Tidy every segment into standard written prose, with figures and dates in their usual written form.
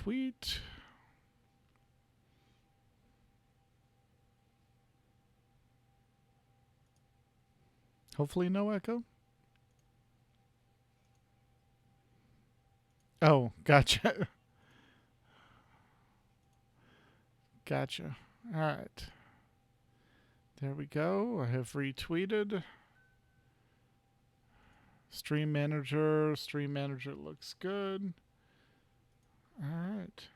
tweet. Hopefully no echo. Oh, gotcha. Gotcha. All right. There we go. I have retweeted. Stream Manager. Stream Manager looks good. All right.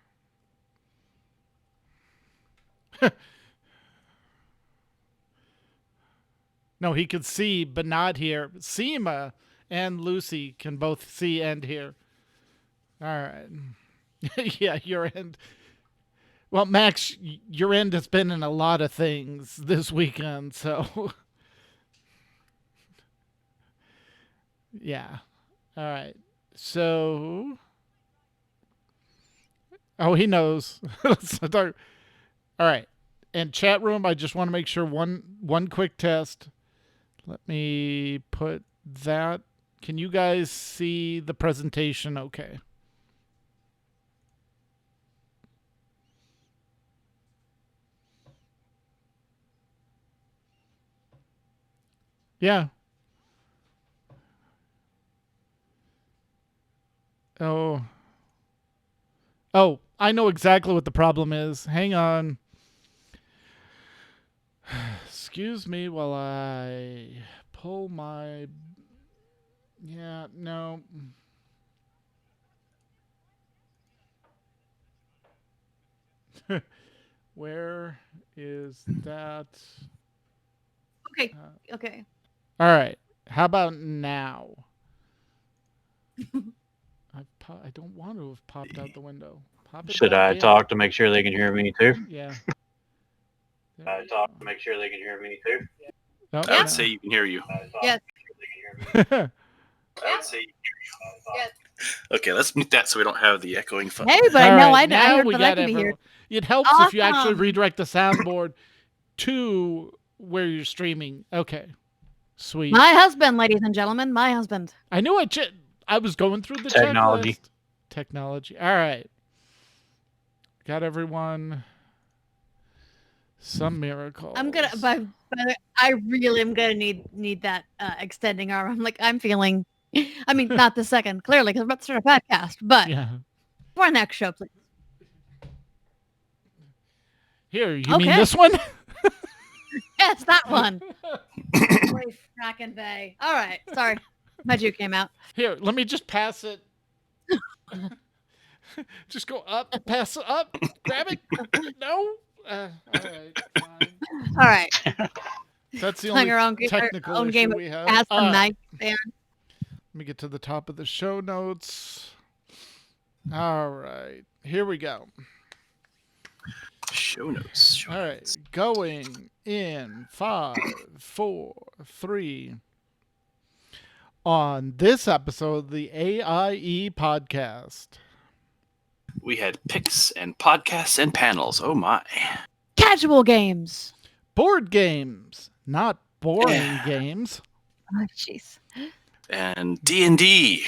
No, he could see, but not hear. Seema and Lucy can both see and hear. All right. Yeah, your end. Well, Max, your end has been in a lot of things this weekend, so. Yeah. All right. So. Oh, he knows. All right. And chat room, I just want to make sure one quick test. Let me put that. Can you guys see the presentation okay? Yeah. Oh. Oh, I know exactly what the problem is. Hang on. Excuse me while I pull my... Yeah, no. Where is that? Okay. Okay. All right. How about now? I don't want to have popped out the window. Should I talk to make sure they can hear me too? Yeah. I talk to make sure they can hear me too. No, I would say you can hear you. Yes. I would say Yes. Okay, let's mute that so we don't have the echoing fun. Hey, but All I know right, I now heard we that I got can be here. everyone. It helps if you actually Awesome. redirect the soundboard to where you're streaming. Okay. Sweet. My husband, ladies and gentlemen, my husband. I knew I was going through the Technology. checklist. Technology. All right. Got everyone. Some miracles. I'm gonna, but I really am gonna need that extending arm. I'm feeling. I mean, not the second, clearly, because I'm about to start a podcast. But Yeah. for our next show, please. Here, you mean this one? Yes, that one. Holy frackin' bay. All right, sorry, my juke came out. Here, let me just pass it. Just go up, pass it up, grab it. No. All right, fine. All right, That's the playing only our own technical own issue game we have. as All the right. night there. Let me get to the top of the show notes. All right, here we go. Show notes. All right, going in 5, 4, 3. On this episode of the AIE Podcast. We had picks and podcasts and panels. Oh my. Casual games. Board games, not boring games. Oh, jeez. And D&D.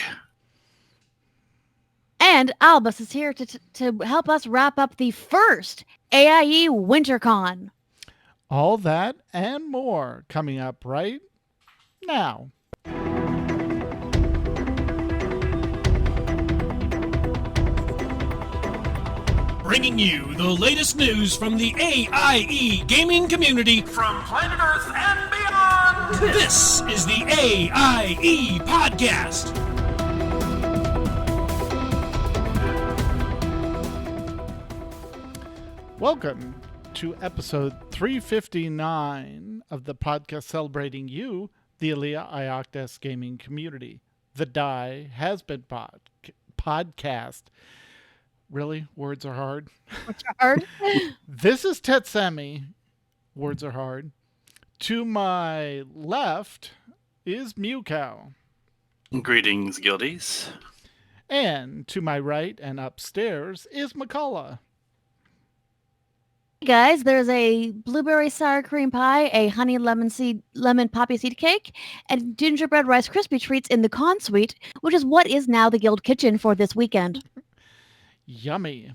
And Albus is here to help us wrap up the first AIE WinterCon. All that and more coming up right now. Bringing you the latest news from the AIE gaming community from planet Earth and beyond. This is the AIE Podcast. Welcome to episode 359 of the podcast celebrating you, the Alea Ioctas gaming community. The Die Has Been podcast. Really? Words are hard? Words are hard? This is Tetsemi. Words are hard. To my left is Mewcow. Greetings, guildies. And to my right and upstairs is McCullough. Hey guys, there's a blueberry sour cream pie, a honey lemon poppy seed cake, and gingerbread Rice Krispie treats in the con suite, which is what is now the guild kitchen for this weekend. Yummy.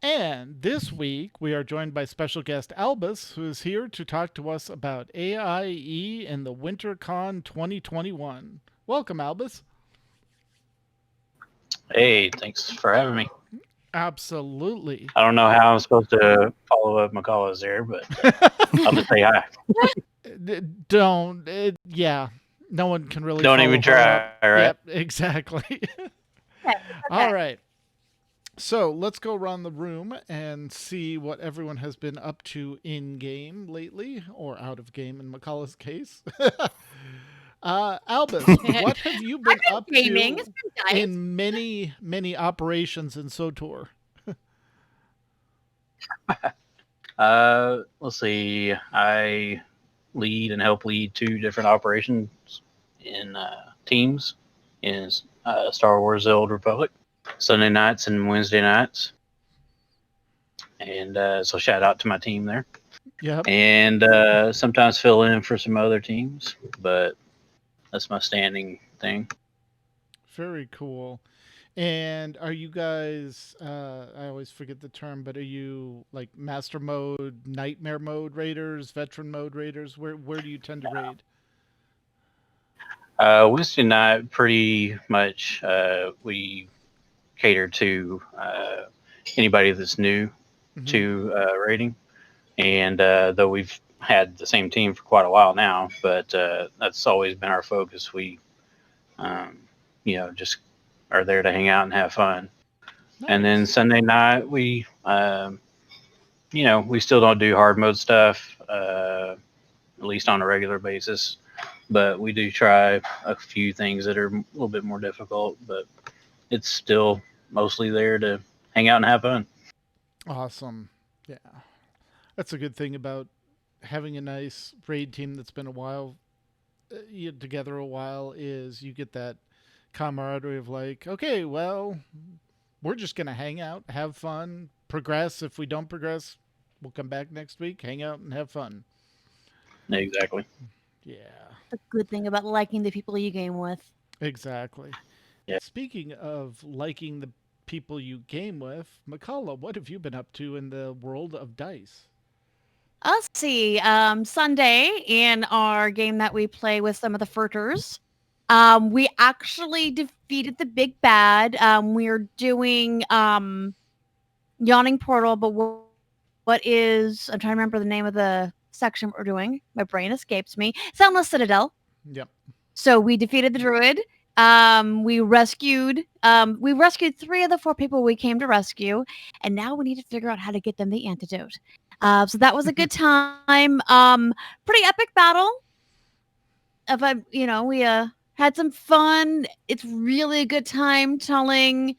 And this week, we are joined by special guest Albus, who is here to talk to us about AIE and the WinterCon 2021. Welcome, Albus. Hey, thanks for having me. Absolutely. I don't know how I'm supposed to follow up McCullough's there, but I'll just say hi. Yeah. No one can really Don't follow even her try, up. all right? Yep, exactly. All right. So let's go around the room and see what everyone has been up to in game lately, or out of game in McCullough's case. Albus, what have you been up gaming. to It's been nice. in many operations in SOTOR? Let's see. I lead and help lead 2 different operations in teams in Star Wars: The Old Republic, Sunday nights and Wednesday nights. And so shout out to my team there. Yep. And sometimes fill in for some other teams, but that's my standing thing. Very cool. And are you guys, I always forget the term, but are you like master mode, nightmare mode raiders, veteran mode raiders? Where do you tend to raid? Wednesday night, pretty much we cater to anybody that's new to raiding. And though we've had the same team for quite a while now, but that's always been our focus. We, just are there to hang out and have fun. Nice. And then Sunday night, we, we still don't do hard mode stuff, at least on a regular basis. But we do try a few things that are a little bit more difficult, but it's still mostly there to hang out and have fun. Awesome. Yeah. That's a good thing about having a nice raid team that's been together a while is you get that camaraderie of like, okay, well, we're just going to hang out, have fun, progress. If we don't progress, we'll come back next week, hang out and have fun. Exactly. Yeah. The good thing about liking the people you game with. Exactly. Yeah. Speaking of liking the people you game with, McCullough, what have you been up to in the world of dice? Let's see. Sunday in our game that we play with some of the Furters, we actually defeated the big bad. We're doing Yawning Portal, but what is, I'm trying to remember the name of the section we're doing. My brain escapes me. Soundless Citadel. Yep. So we defeated the druid. We rescued 3 of the 4 people we came to rescue, and now we need to figure out how to get them the antidote. So that was a good time. Pretty epic battle. We had some fun. It's really a good time telling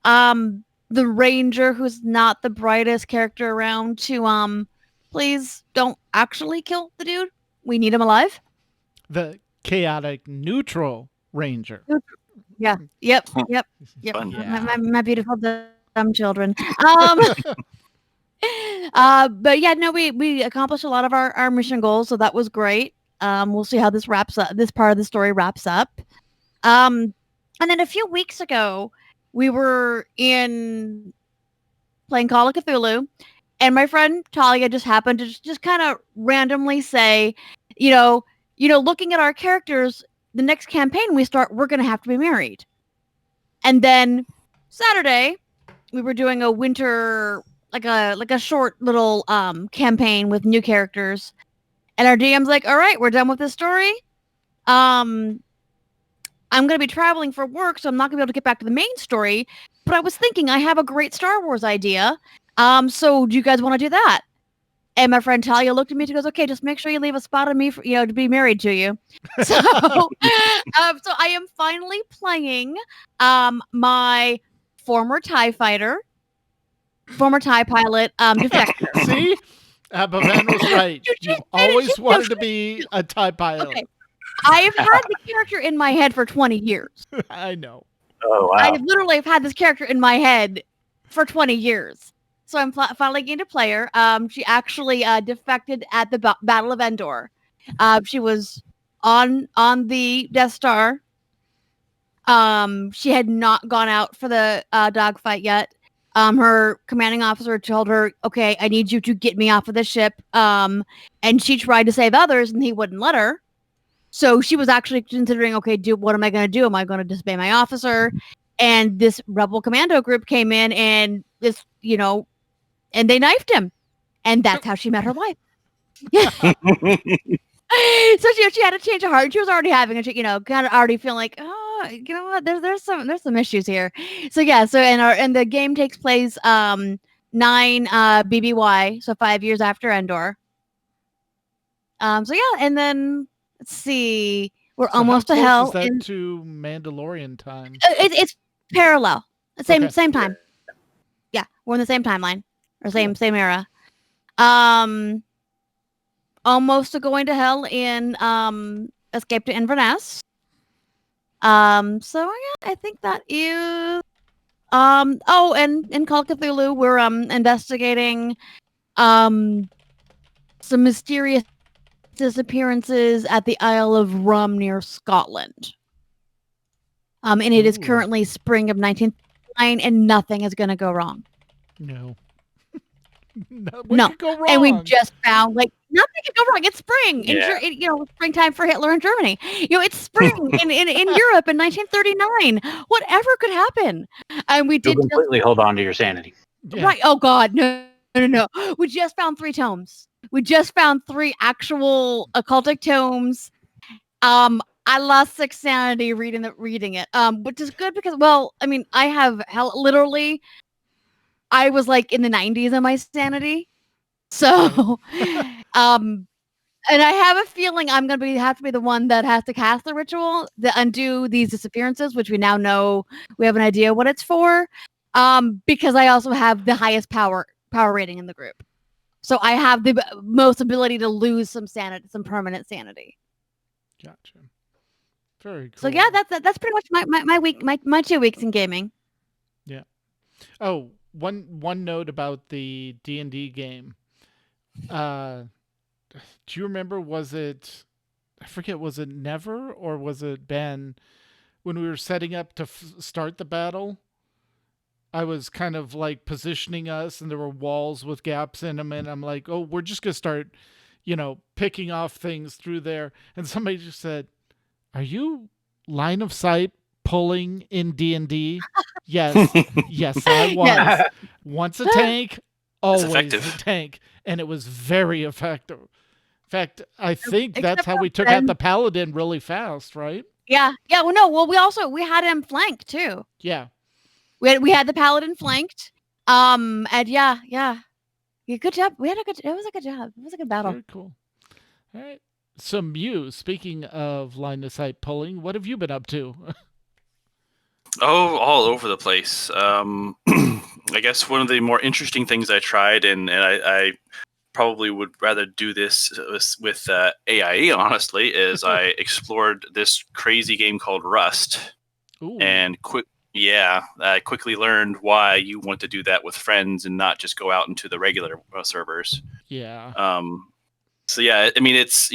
the ranger, who's not the brightest character around, to please don't actually kill the dude. We need him alive. The chaotic neutral ranger. Yeah. Yep. Fun. Yeah. My beautiful dumb children. But yeah, no, we accomplished a lot of our mission goals, so that was great. We'll see how this wraps up. This part of the story wraps up. And then a few weeks ago, we were in playing Call of Cthulhu, and my friend Talia just happened to just kind of randomly say, looking at our characters, the next campaign we start, we're going to have to be married. And then Saturday, we were doing a winter, like a short little campaign with new characters. And our DM's like, all right, we're done with this story. I'm going to be traveling for work, so I'm not going to be able to get back to the main story. But I was thinking I have a great Star Wars idea. So do you guys want to do that? And my friend Talia looked at me and goes, okay, just make sure you leave a spot on me for, to be married to you. So, so I am finally playing my former TIE fighter, former TIE pilot, defector. See? Bavan was right. You've always wanted to be a TIE pilot. Okay. I have had the character in my head for 20 years. I know. Oh, wow. I literally have had this character in my head for 20 years. So I'm finally getting to play her. She actually defected at the Battle of Endor. She was on the Death Star. She had not gone out for the dogfight yet. her commanding officer told her, "Okay, I need you to get me off of the ship." And she tried to save others, and he wouldn't let her. So she was actually considering, okay, what am I going to do? Am I going to disobey my officer? And this rebel commando group came in and and they knifed him. And that's how she met her wife. So she had to change her heart. She was already having kind of already feeling like, oh, you know what? There's some issues here. So yeah. So and the game takes place 9 BBY, so 5 years after Endor. So yeah, and then let's see, we're almost to hell. Is that to Mandalorian time? It's parallel, same time. Yeah. Yeah, we're in the same timeline or same era. Almost to going to hell in Escape to Inverness. So yeah, I think that is and in Call of Cthulhu we're investigating some mysterious disappearances at the Isle of Rum near Scotland. And it is currently spring of 1939 and nothing is going to go wrong. No. No. Could go wrong? And we've just found nothing can go wrong. It's spring. Yeah. Springtime for Hitler in Germany. It's spring in Europe in 1939. Whatever could happen. And we did completely hold on to your sanity. Yeah. Right. Oh God. No. We just found 3 tomes. We just found 3 actual occultic tomes. I lost 6 sanity reading it. Which is good because, I have literally, I was in the 90s in my sanity. So, and I have a feeling I'm going to have to be the one that has to cast the ritual to undo these disappearances, which we now know we have an idea what it's for. Because I also have the highest power rating in the group. So I have the most ability to lose some sanity, some permanent sanity. Gotcha. Very cool. So yeah, that's pretty much my week, my 2 weeks in gaming. Yeah. Oh, one note about the D&D game. Do you remember? Was it? I forget. Was it Never or was it Ben? When we were setting up to start the battle, I was kind of positioning us, and there were walls with gaps in them, and I'm like, "Oh, we're just gonna start, picking off things through there." And somebody just said, "Are you line of sight pulling in D&D?" Yes, yes, I was. Yes. Once a tank, always effective. a tank, and it was very effective. In fact, I think Except that's how we took out the paladin really fast, right? Yeah. We had him flanked too. Yeah. We had the paladin flanked. And yeah. Good job. It was a good job. It was a good battle. Very cool. All right. So, Mew, speaking of line of sight pulling, what have you been up to? Oh, all over the place. I guess one of the more interesting things I tried, and I probably would rather do this with AIE, honestly, is I explored this crazy game called Rust. Ooh. And I quickly learned why you want to do that with friends and not just go out into the regular servers. Yeah. So yeah, I mean, it's,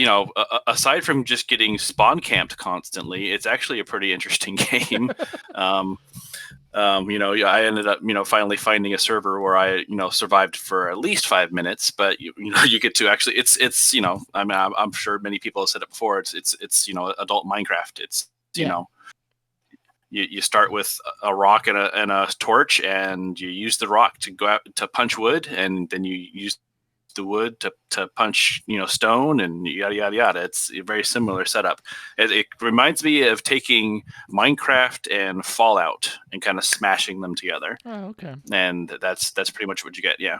aside from just getting spawn camped constantly, it's actually a pretty interesting game. I ended up, finally finding a server where I, survived for at least 5 minutes, but you get to actually, it's, I mean, I'm sure many people have said it before. It's adult Minecraft. It's, you start with a rock and a torch, and you use the rock to go out to punch wood, and then you use the wood to punch stone, and yada yada yada. It's a very similar setup. It reminds me of taking Minecraft and Fallout and kind of smashing them together. Oh, okay. And that's pretty much what you get. Yeah,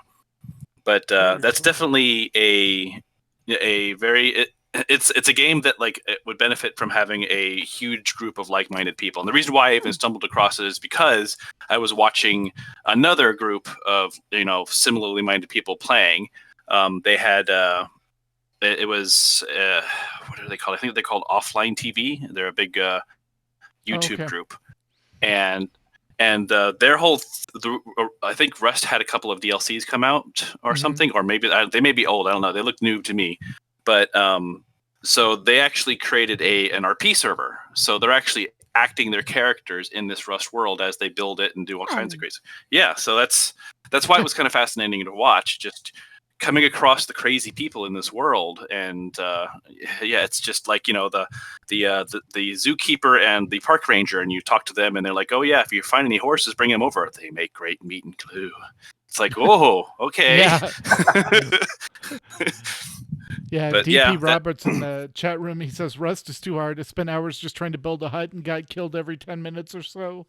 but that's definitely a very it's a game that it would benefit from having a huge group of like-minded people. And the reason why I even stumbled across it is because I was watching another group of similarly minded people playing. They had it was what are they called? I think they're called Offline TV. They're a big YouTube group, and their whole I think Rust had a couple of DLCs come out or something, or maybe they may be old. I don't know. They look new to me, but so they actually created an RP server. So they're actually acting their characters in this Rust world as they build it and do all kinds of crazy. Yeah, so that's why it was kind of fascinating to watch, just coming across the crazy people in this world. And it's just like, the zookeeper and the park ranger, and you talk to them and they're like, oh yeah, if you find any horses, bring them over. They make great meat and glue. It's like, oh, okay. Yeah. Yeah, But DP Roberts in the chat room, he says Rust is too hard. I spent hours just trying to build a hut and got killed every 10 minutes or so.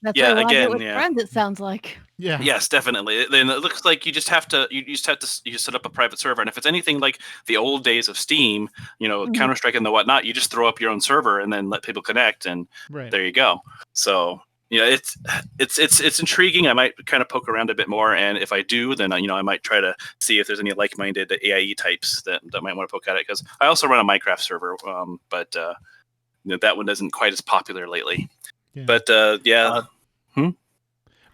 That's Yeah, why I again, do it with yeah. friends, it sounds like. Yeah. Yes, definitely. Then it looks like you just set up a private server, and if it's anything like the old days of Steam, Counter-Strike and the whatnot, you just throw up your own server and then let people connect, and there you go. So it's intriguing. I might kind of poke around a bit more, and if I do, then I might try to see if there's any like-minded AIE types that might want to poke at it, because I also run a Minecraft server, but that one isn't quite as popular lately. Yeah. But I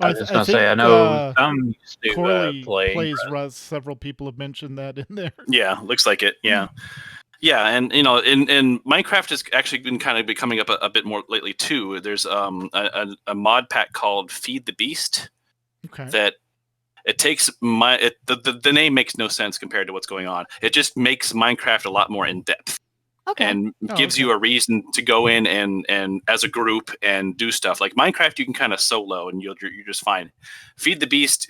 was just going to say, I know some used to Corley plays Rust. Several people have mentioned that in there. Yeah, looks like it. Yeah. Yeah, and in Minecraft has actually been kind of becoming up a bit more lately too. There's a mod pack called Feed the Beast. Okay. That it takes the name makes no sense compared to what's going on. It just makes Minecraft a lot more in depth. Okay. And gives you a reason to go in and as a group and do stuff. Like Minecraft, you can kind of solo and you're just fine. Feed the Beast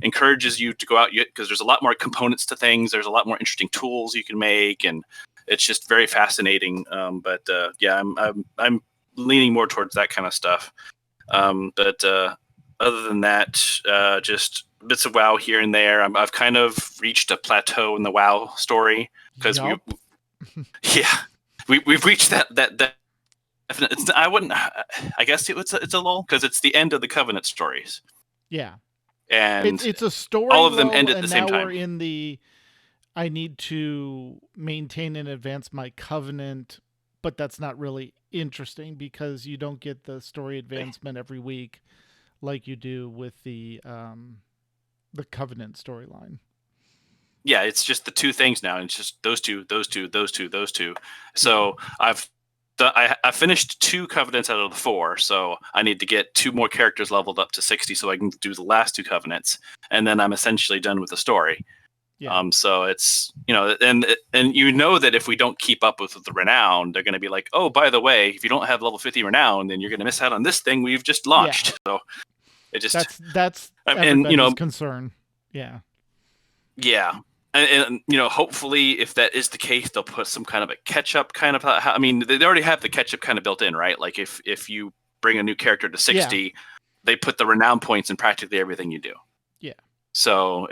encourages you to go out, because there's a lot more components to things. There's a lot more interesting tools you can make, and it's just very fascinating. But I'm leaning more towards that kind of stuff. But other than that, just bits of WoW here and there. I've kind of reached a plateau in the WoW story, because we've reached that definite. I guess it's a lull, because it's the end of the Covenant stories. Yeah, and it's a story. All of them end at the same time. Now we're in the I need to maintain and advance my Covenant, but that's not really interesting because you don't get the story advancement every week like you do with the Covenant storyline. Yeah, it's just the two things now. It's just those two. So I finished 2 Covenants out of the 4, so I need to get 2 more characters leveled up to 60 so I can do the last 2 Covenants, and then I'm essentially done with the story. Yeah. So it's and that if we don't keep up with the renown, they're going to be like, oh, by the way, if you don't have level 50 renown, then you're going to miss out on this thing we've just launched. Yeah. So it just that's everybody's concern. Yeah. Yeah. And hopefully, if that is the case, they'll put some kind of a catch-up kind of. I mean, they already have the catch-up kind of built in, right? Like if you bring a new character to 60, they put the renown points in practically everything you do. Yeah. So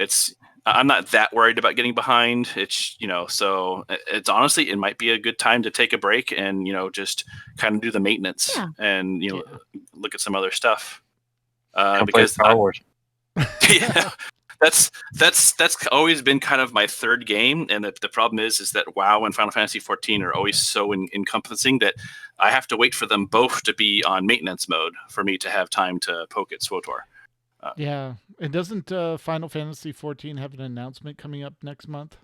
I'm not that worried about getting behind. It's so it's honestly, it might be a good time to take a break and just kind of do the maintenance and look at some other stuff. Because Star Wars. Yeah. That's always been kind of my third game, and the problem is that WoW and Final Fantasy 14 are always so encompassing that I have to wait for them both to be on maintenance mode for me to have time to poke at SWTOR. And doesn't Final Fantasy 14 have an announcement coming up next month?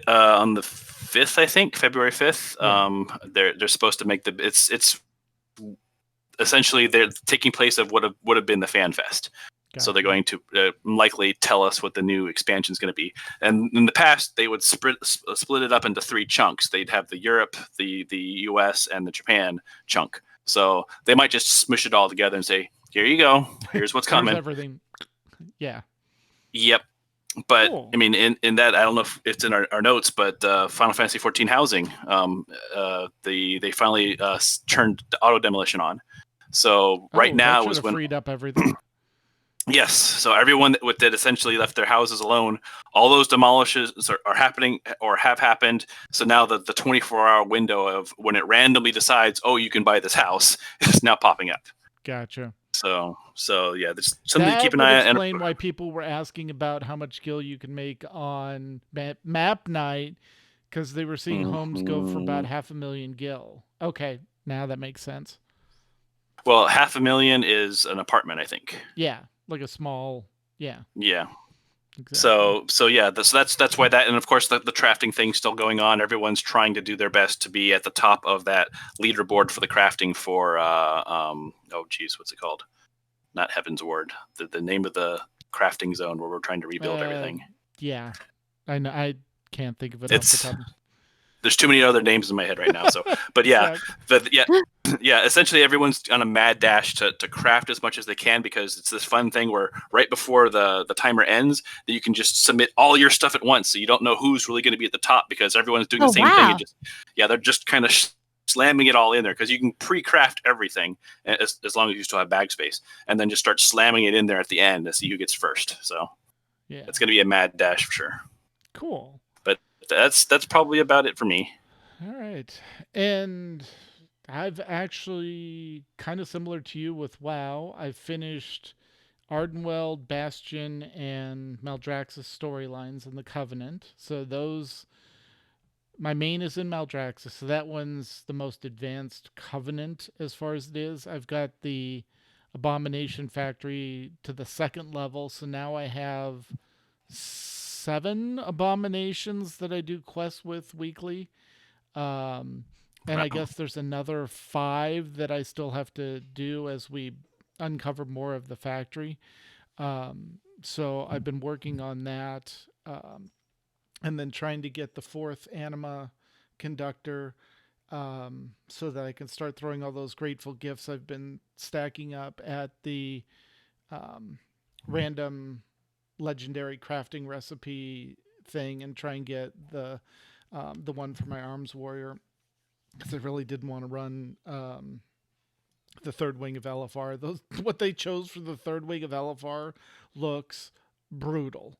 On the 5th, I think, February 5th. Yeah. They're supposed to make it's essentially they're taking place of what would have been the Fan Fest. So they're going to likely tell us what the new expansion is going to be. And in the past, they would split it up into 3 chunks. They'd have the Europe, the US, and the Japan chunk. So they might just smush it all together and say, here you go. Here's what's coming. Here's everything. Yeah. Yep. But, cool. I mean, in that, I don't know if it's in our notes, but Final Fantasy 14 housing, they finally turned the auto demolition on. So right now is when freed up everything. Yes. So everyone that essentially left their houses alone, all those demolishes are happening or have happened. So now the 24-hour window of when it randomly decides, oh, you can buy this house is now popping up. Gotcha. So yeah, there's something to keep an eye on. Explain why people were asking about how much gil you can make on map night, because they were seeing homes go for about 500,000 gil. Okay, now that makes sense. Well, 500,000 is an apartment, I think. Yeah. Like a small, yeah. Yeah. Exactly. So yeah, that's why that, and of course the crafting thing's still going on. Everyone's trying to do their best to be at the top of that leaderboard for the crafting for oh geez, what's it called? Not Heaven's Word. The name of the crafting zone where we're trying to rebuild everything. Yeah, I know. I can't think of it off the top. There's too many other names in my head right now. So, but yeah, yeah. Essentially, everyone's on a mad dash to craft as much as they can, because it's this fun thing where right before the timer ends, that you can just submit all your stuff at once, so you don't know who's really going to be at the top, because everyone's doing the same thing. And they're just kind of slamming it all in there, because you can pre-craft everything as long as you still have bag space, and then just start slamming it in there at the end to see who gets first. So, yeah, it's going to be a mad dash for sure. Cool. That's probably about it for me. All right. And I've actually, kind of similar to you with WoW, I finished Ardenweld, Bastion, and Maldraxxus storylines in the Covenant. So those, my main is in Maldraxxus, so that one's the most advanced Covenant as far as it is. I've got the Abomination Factory to the 2nd level, so now I have 7 abominations that I do quests with weekly. And I guess there's another 5 that I still have to do as we uncover more of the factory. So I've been working on that, and then trying to get the 4th anima conductor, so that I can start throwing all those grateful gifts I've been stacking up at the random legendary crafting recipe thing, and try and get the one for my arms warrior, because I really didn't want to run the 3rd wing of LFR. What they chose for the 3rd wing of LFR looks brutal.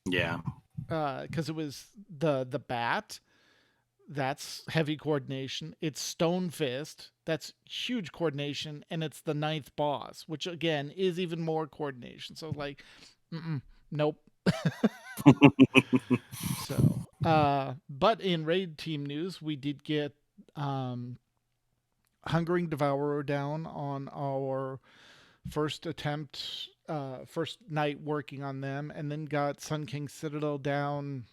Yeah, because it was the bat. That's heavy coordination. It's Stone Fist. That's huge coordination, and it's the 9th boss, which again is even more coordination. So like, nope. So, but in raid team news, we did get Hungering Devourer down on our first attempt, first night working on them, and then got Sun King Citadel down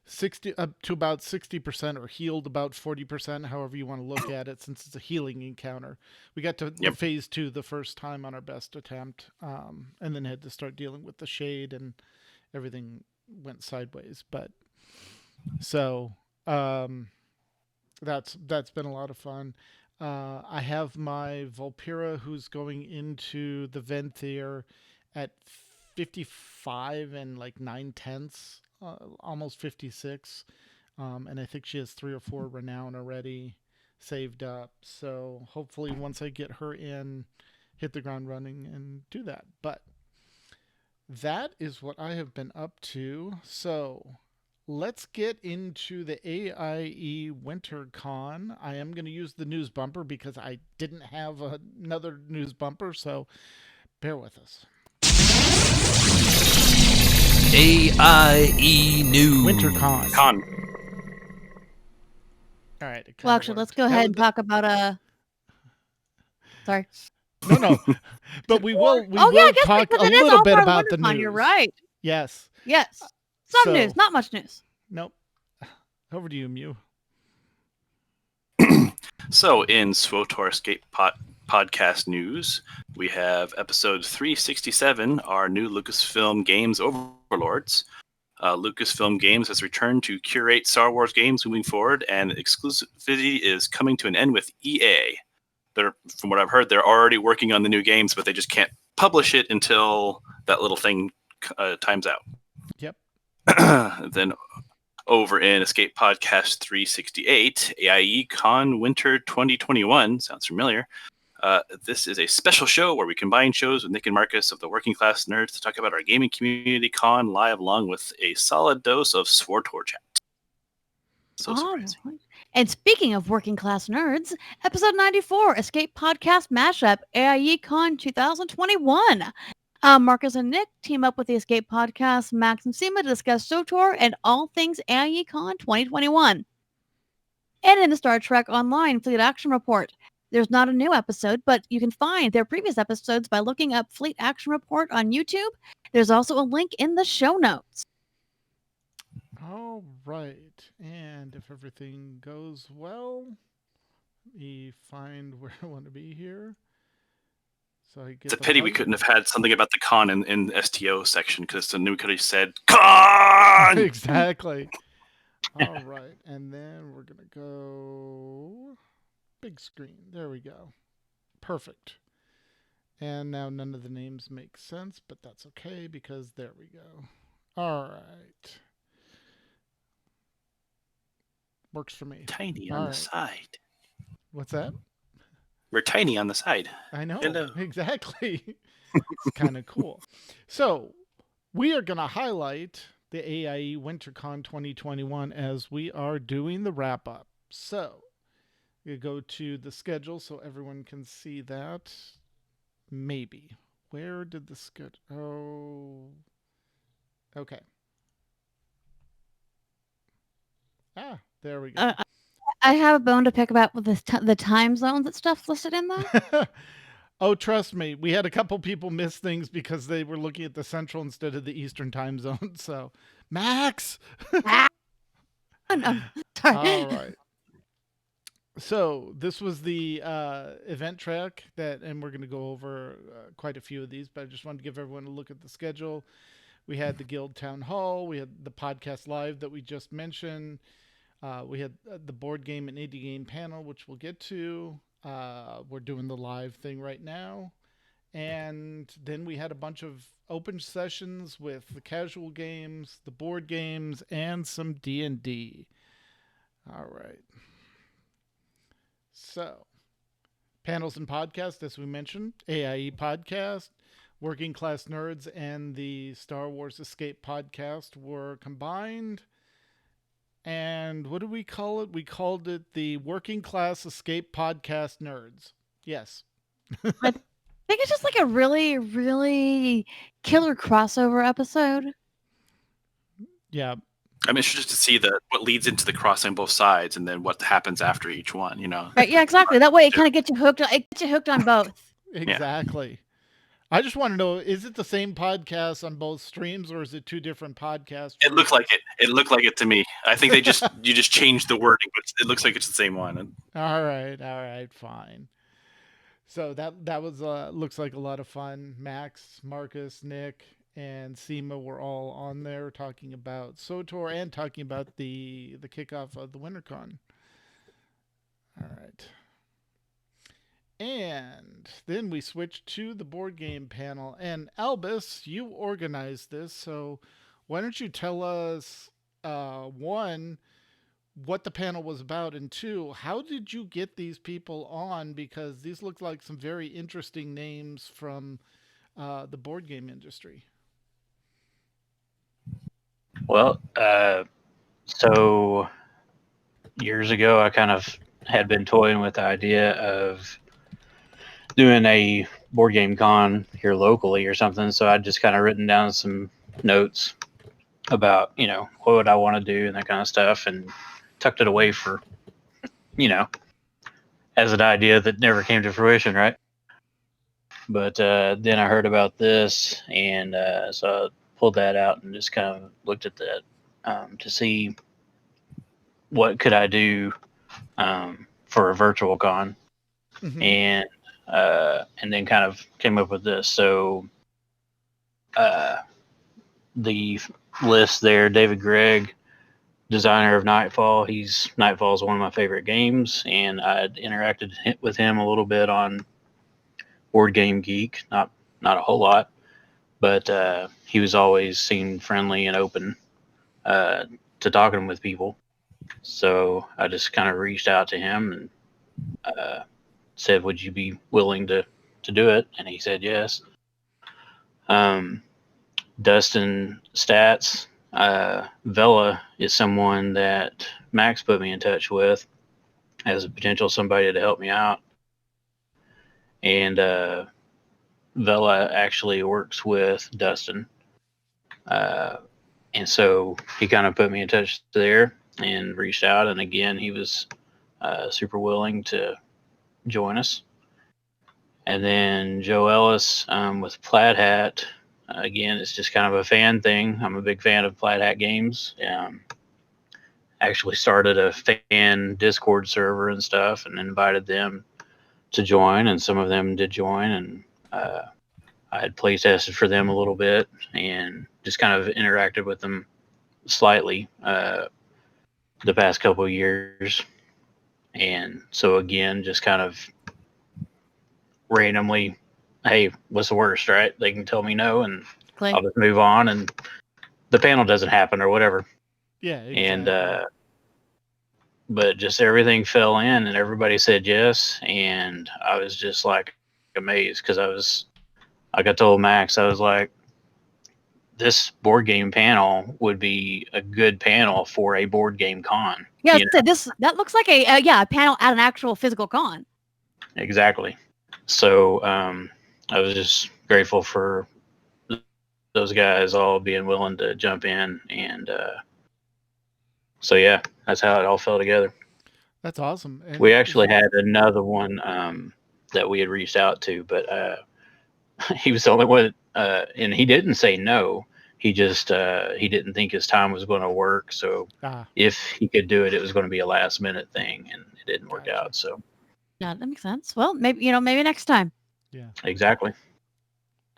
60 up to about 60%, or healed about 40%, however you want to look at it, since it's a healing encounter. We got to phase 2 the first time on our best attempt, and then had to start dealing with the shade, and everything went sideways. But so that's been a lot of fun. I have my Vulpira, who's going into the Venthyr at 55 and like 9/10, almost 56. And I think she has 3 or 4 renown already saved up. So hopefully once I get her in, hit the ground running and do that. But that is what I have been up to. So let's get into the AIE Winter Con. I am going to use the news bumper because I didn't have another news bumper, so bear with us. AIE News. Winter Con. All right. Well, actually, let's go ahead and talk about Sorry. No. But we will talk a it is little all bit part of about the WonderCon. news. You're right. Yes. Some news, not much news. Nope. Over to you, Mew. So in SWTOR Escape Podcast news, we have episode 367, our new Lucasfilm Games Overlords. Lucasfilm Games has returned to curate Star Wars games moving forward, and exclusivity is coming to an end with EA. From what I've heard, they're already working on the new games, but they just can't publish it until that little thing times out. Yep. Then over in Escape Podcast 368, AIE Con Winter 2021, sounds familiar. This is a special show where we combine shows with Nick and Marcus of the Working Class Nerds to talk about our gaming community con live, along with a solid dose of SWTOR chat. So surprising. And speaking of Working Class Nerds, episode 94, Escape Podcast Mashup, AIE Con 2021. Marcus and Nick team up with the Escape Podcast, Max and Seema, to discuss SWTOR and all things AIE Con 2021. And in the Star Trek Online Fleet Action Report, there's not a new episode, but you can find their previous episodes by looking up Fleet Action Report on YouTube. There's also a link in the show notes. All right. And if everything goes well, let me find where I want to be here. So I get It's a pity we button. couldn't have had something about the con in the STO section, because then we could have said con. Exactly. All right. And then we're going to go big screen. There we go. Perfect. And now none of the names make sense, but that's okay because there we go. All right. Works for me. Tiny All on the right. side. What's that? We're tiny on the side. I know. Hello. Exactly. It's kind of cool. So we are going to highlight the AIE WinterCon 2021 as we are doing the wrap up. So you go to the schedule so everyone can see that. Maybe. Where did the schedule? Oh. Okay. Ah, there we go. I have a bone to pick about with the time zones that stuff's listed in there. Oh, trust me, we had a couple people miss things because they were looking at the central instead of the eastern time zone. So, Max. No, sorry. All right. So this was the event track and we're going to go over quite a few of these, but I just wanted to give everyone a look at the schedule. We had the Guild Town Hall, we had the podcast live that we just mentioned. We had the board game and indie game panel, which we'll get to. We're doing the live thing right now. And then we had a bunch of open sessions with the casual games, the board games, and some D&D. All right. So, panels and podcasts, as we mentioned, AIE Podcast, Working Class Nerds, and the Star Wars Escape Podcast were combined. And what did we call it? We called it the Working Class Escape Podcast Nerds. Yes. I think it's just like a really, really killer crossover episode. Yeah. I'm interested to see what leads into the crossing both sides, and then what happens after each one. Right? Yeah, exactly. That way, it kind of gets you hooked. It gets you hooked on both. Exactly. Yeah. I just want to know: is it the same podcast on both streams, or is it two different podcasts? It looked like it. It looked like it to me. I think you just changed the wording, but it looks like it's the same one. All right, fine. So that was looks like a lot of fun. Max, Marcus, Nick, and Seema were all on there talking about SOTOR and talking about the kickoff of the WinterCon. All right. And then we switched to the board game panel. And Albus, you organized this, so why don't you tell us, one, what the panel was about, and two, how did you get these people on? Because these look like some very interesting names from the board game industry. Well, so years ago, I kind of had been toying with the idea of doing a board game con here locally or something. So I'd just kind of written down some notes about, what would I want to do and that kind of stuff, and tucked it away for, as an idea that never came to fruition, right? But then I heard about this, and so I pulled that out and just kind of looked at that to see what could I do for a virtual con. Mm-hmm. And then kind of came up with this. So the list there, David Gregg, designer of Nightfall. Nightfall is one of my favorite games, and I'd interacted with him a little bit on Board Game Geek, not a whole lot, but he was always seemed friendly and open to talking with people. So I just kind of reached out to him and said, would you be willing to do it? And he said yes. Dustin Stats, Vela is someone that Max put me in touch with as a potential somebody to help me out. And Vela actually works with Dustin. And so he kind of put me in touch there and reached out. And again, he was super willing to join us. And then Joe Ellis with Plaid Hat, again, it's just kind of a fan thing. I'm a big fan of Plaid Hat Games. Actually started a fan Discord server and stuff, and invited them to join, and some of them did join, and I had play tested for them a little bit, and just kind of interacted with them slightly the past couple of years. And so again, just kind of randomly, hey, what's the worst, right? They can tell me no, and Clay. I'll just move on, and the panel doesn't happen or whatever. Yeah, exactly. And but just everything fell in, and everybody said yes, and I was just like amazed, because I told Max, I was like, this board game panel would be a good panel for a board game con. Yeah, you know? that looks like a panel at an actual physical con. Exactly. So I was just grateful for those guys all being willing to jump in, and so yeah, that's how it all fell together. That's awesome. And We actually had another one that we had reached out to, but he was the only one, and he didn't say no. He just he didn't think his time was going to work. So if he could do it, it was going to be a last minute thing, and it didn't work out. So yeah, that makes sense. Well, maybe next time. Yeah, exactly.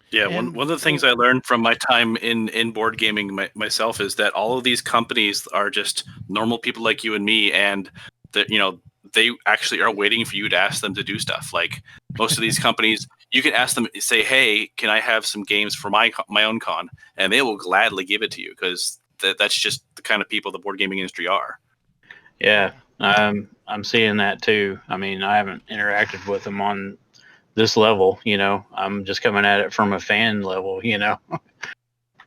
Yeah, one of the things I learned from my time in board gaming myself is that all of these companies are just normal people like you and me, and that they actually are waiting for you to ask them to do stuff. Like most of these companies, you can ask them, say, "Hey, can I have some games for my own con?" and they will gladly give it to you, because that's just the kind of people the board gaming industry are. Yeah, I'm seeing that too. I mean, I haven't interacted with them on this level, I'm just coming at it from a fan level,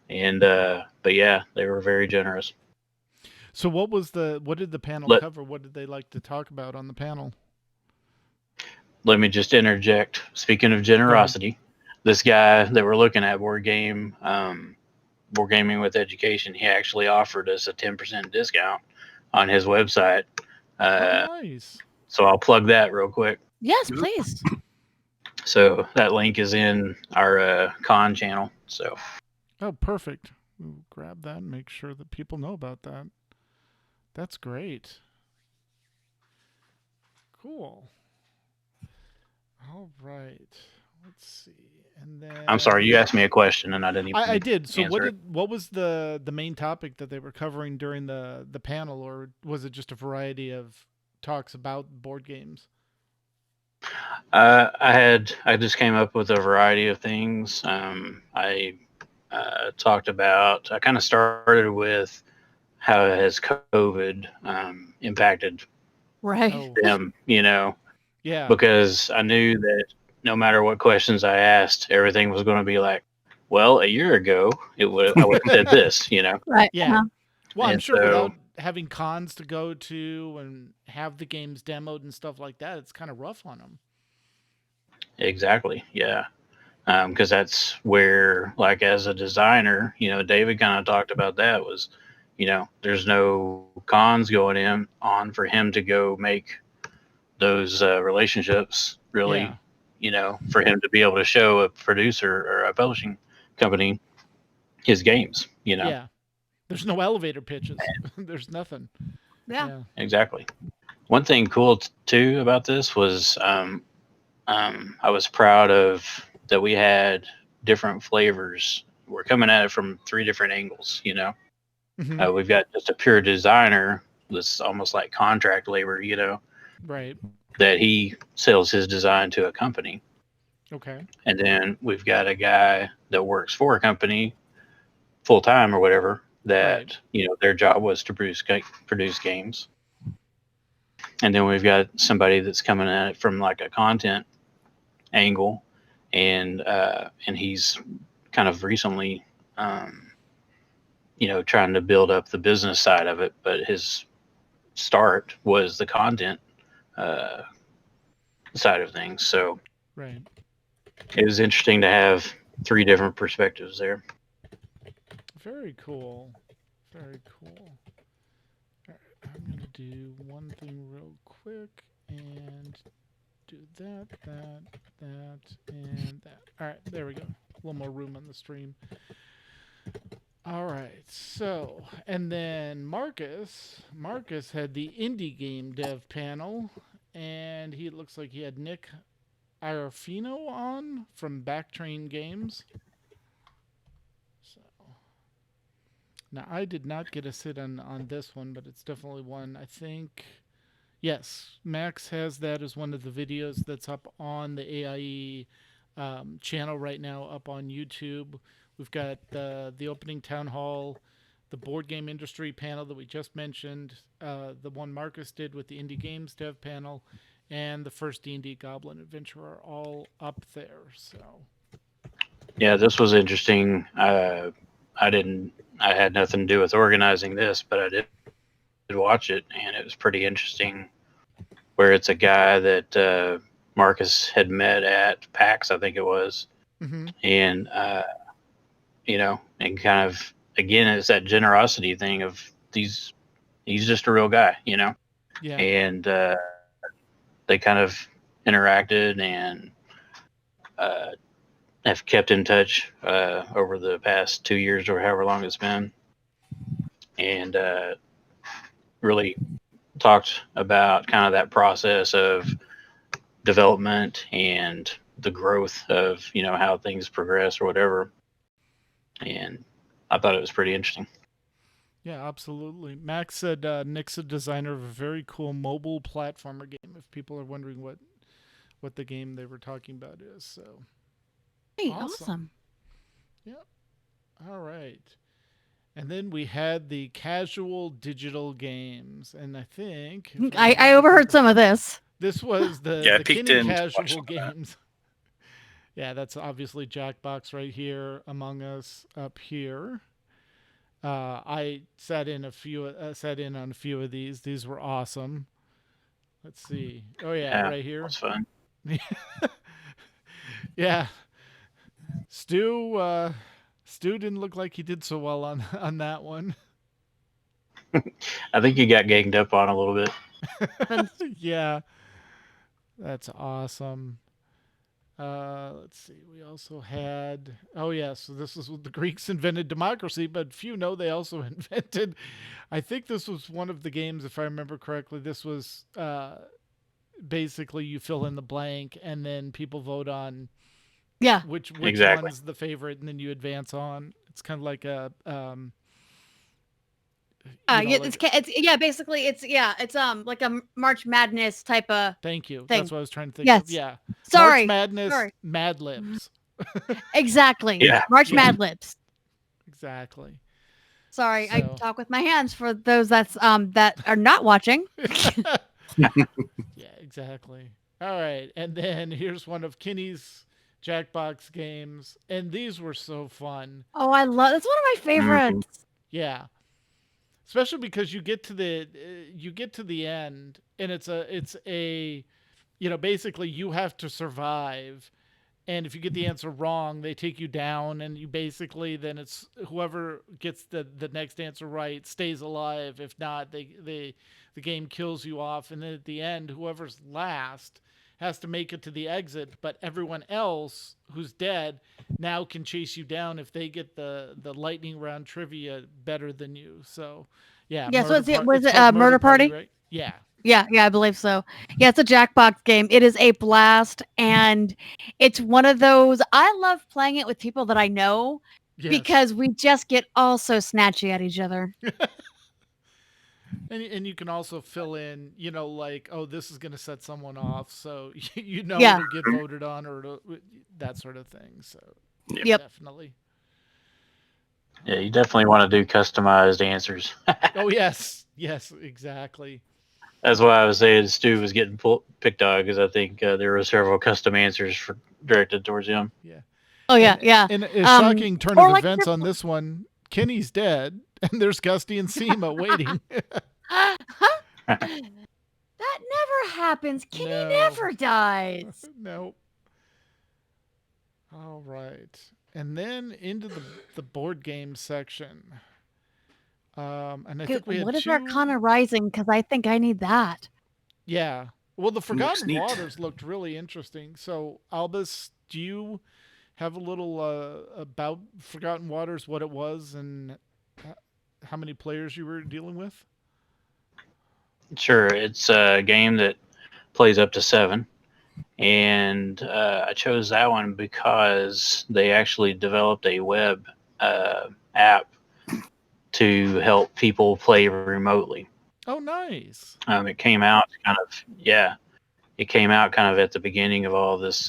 and but yeah, they were very generous. So what did the panel cover? What did they like to talk about on the panel? Let me just interject. Speaking of generosity, this guy that we're looking at, board gaming with education, he actually offered us a 10% discount on his website. Nice. So I'll plug that real quick. Yes, please. So that link is in our con channel. So. Oh, perfect. We'll grab that and make sure that people know about that. That's great. Cool. All right. Let's see. And then I'm sorry, you asked me a question and I didn't even. I did. So answer what was the main topic that they were covering during the panel, or was it just a variety of talks about board games? I just came up with a variety of things. I talked about. I kind of started with how has COVID impacted them. Yeah. Because I knew that no matter what questions I asked, everything was going to be like, well, a year ago I would have said this. Right. Yeah. Uh-huh. Well, I'm sure without having cons to go to and have the games demoed and stuff like that, it's kind of rough on them. Exactly. Yeah. Because that's where, like, as a designer, David kind of talked about that was, there's no cons going on for him to go make those relationships really, for him to be able to show a producer or a publishing company his games, Yeah. There's no elevator pitches. There's nothing. Yeah. Exactly. One thing cool too about this was I was proud of that we had different flavors. We're coming at it from 3 different angles, Mm-hmm. We've got just a pure designer that's almost like contract labor, Right. that he sells his design to a company. Okay. And then we've got a guy that works for a company full time or whatever that, their job was to produce games. And then we've got somebody that's coming at it from like a content angle, and he's kind of recently, trying to build up the business side of it, but his start was the content side of things. So right. It was interesting to have 3 different perspectives there. Very cool. Very cool. All right, I'm going to do one thing real quick and do that, and that. All right, there we go. little more room on the stream. All right. So, and then Marcus had the indie game dev panel, and he looks like he had Nick Arafino on from Backtrain Games. So, now I did not get a sit on this one, but it's definitely one I think. Yes, Max has that as one of the videos that's up on the AIE channel right now, up on YouTube. We've got the opening town hall, the board game industry panel that we just mentioned, the one Marcus did with the indie games dev panel, and the first D&D Goblin Adventure are all up there. So, Yeah, this was interesting. I had nothing to do with organizing this, but I did watch it, and it was pretty interesting. Where it's a guy that Marcus had met at PAX, I think it was, and and kind of again, it's that generosity thing of he's just a real guy, yeah, and they kind of interacted and have kept in touch over the past 2 years or however long it's been, and really talked about kind of that process of development and the growth of how things progress or whatever, and I thought it was pretty interesting. Yeah, absolutely. Max said Nick's a designer of a very cool mobile platformer game, if people are wondering what the game they were talking about is. So, Hey, awesome. Yep. All right. And then we had the casual digital games, and I think I overheard some of this. This was the I the peeked Kinney in to watch casual some of that. games. Yeah, that's obviously Jackbox right here, Among Us up here. I sat in on a few of these. These were awesome. Let's see. Oh yeah, right here. That's fun. Yeah. Stu didn't look like he did so well on that one. I think you got ganged up on a little bit. Yeah. That's awesome. Let's see. We also had. Oh yeah. So this is what the Greeks invented democracy, but few know they also invented. I think this was one of the games, if I remember correctly. This was basically you fill in the blank, and then people vote on. Yeah. Which Exactly. one's the favorite, and then you advance on. It's kind of like a. Basically it's like a March Madness type of Thank you. thing. That's what I was trying to think Yes. of. Yeah. Sorry. March Madness, Sorry. Mad Libs. Exactly. Yeah. March Yeah. Mad Libs. Exactly. Sorry, I So- talk with my hands for those that are not watching. Yeah, exactly. All right. And then here's one of Kinney's Jackbox games. And these were so fun. Oh, that's one of my favorites. Yeah. Especially because you get to the end, and it's a basically you have to survive, and if you get the answer wrong, they take you down, and you basically then it's whoever gets the next answer right stays alive. If not, the game kills you off, and then at the end, whoever's last has to make it to the exit, but everyone else who's dead now can chase you down if they get the lightning round trivia better than you. So, yeah. Yeah, so was it called Murder Party? right? Yeah. Yeah, I believe so. Yeah, it's a Jackbox game. It is a blast, and it's one of those. I love playing it with people that I know Yes. because we just get all so snatchy at each other. And you can also fill in, like, oh, this is going to set someone off, so Yeah. it'll get voted on or that sort of thing. So, Yep. definitely. Yeah, you definitely want to do customized answers. Oh yes, exactly. That's why I was saying Stu was getting picked on, because I think there were several custom answers directed towards him. Yeah. Oh yeah. And a shocking turn or of like events your- on this one. Kenny's dead, and there's Gusty and Seema waiting. That never happens. Kenny No. never dies. Nope. All right. And then into the board game section. And I think we had What is two... Arcana Rising? Because I think I need that. Yeah. Well, the Forgotten neat. Waters looked really interesting. So, Albus, do you have a little about Forgotten Waters, what it was, and how many players you were dealing with? Sure, it's a game that plays up to 7, and I chose that one because they actually developed a web app to help people play remotely. Oh, nice. It came out kind of it came out kind of at the beginning of all this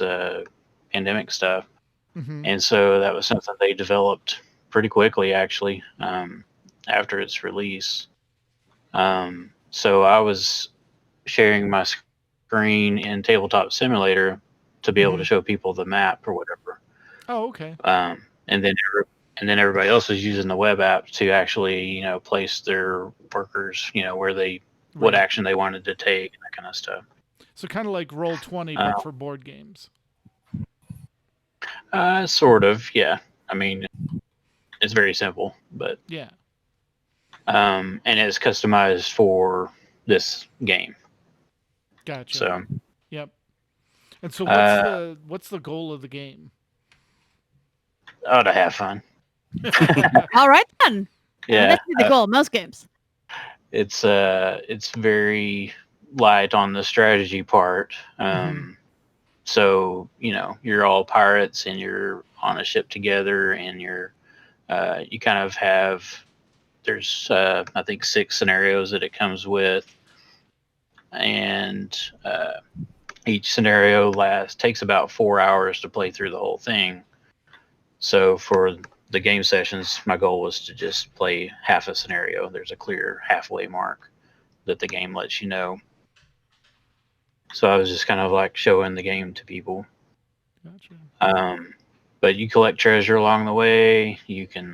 pandemic stuff, Mm-hmm. and so that was something they developed pretty quickly, actually, after its release. So I was sharing my screen in Tabletop Simulator to be able Mm-hmm. to show people the map or whatever, Oh, okay. and then everybody else was using the web app to actually, place their workers, where what Right. action they wanted to take, that kind of stuff. So kind of like Roll20, Uh, but for board games. Sort of, yeah. I mean, it's very simple, but Yeah. and it's customized for this game. Gotcha. So, Yep. And so uh, what's the goal of the game? to have fun. All right then. I mean, Yeah, that's the goal of most games. it's very light on the strategy part. Mhm. So you're all pirates and you're on a ship together, and you kind of have there's I think 6 scenarios that it comes with, and each scenario takes about 4 hours to play through the whole thing. So for the game sessions, my goal was to just play half a scenario. There's a clear halfway mark that the game lets you know. So I was just kind of like showing the game to people. Gotcha. But you collect treasure along the way. You can,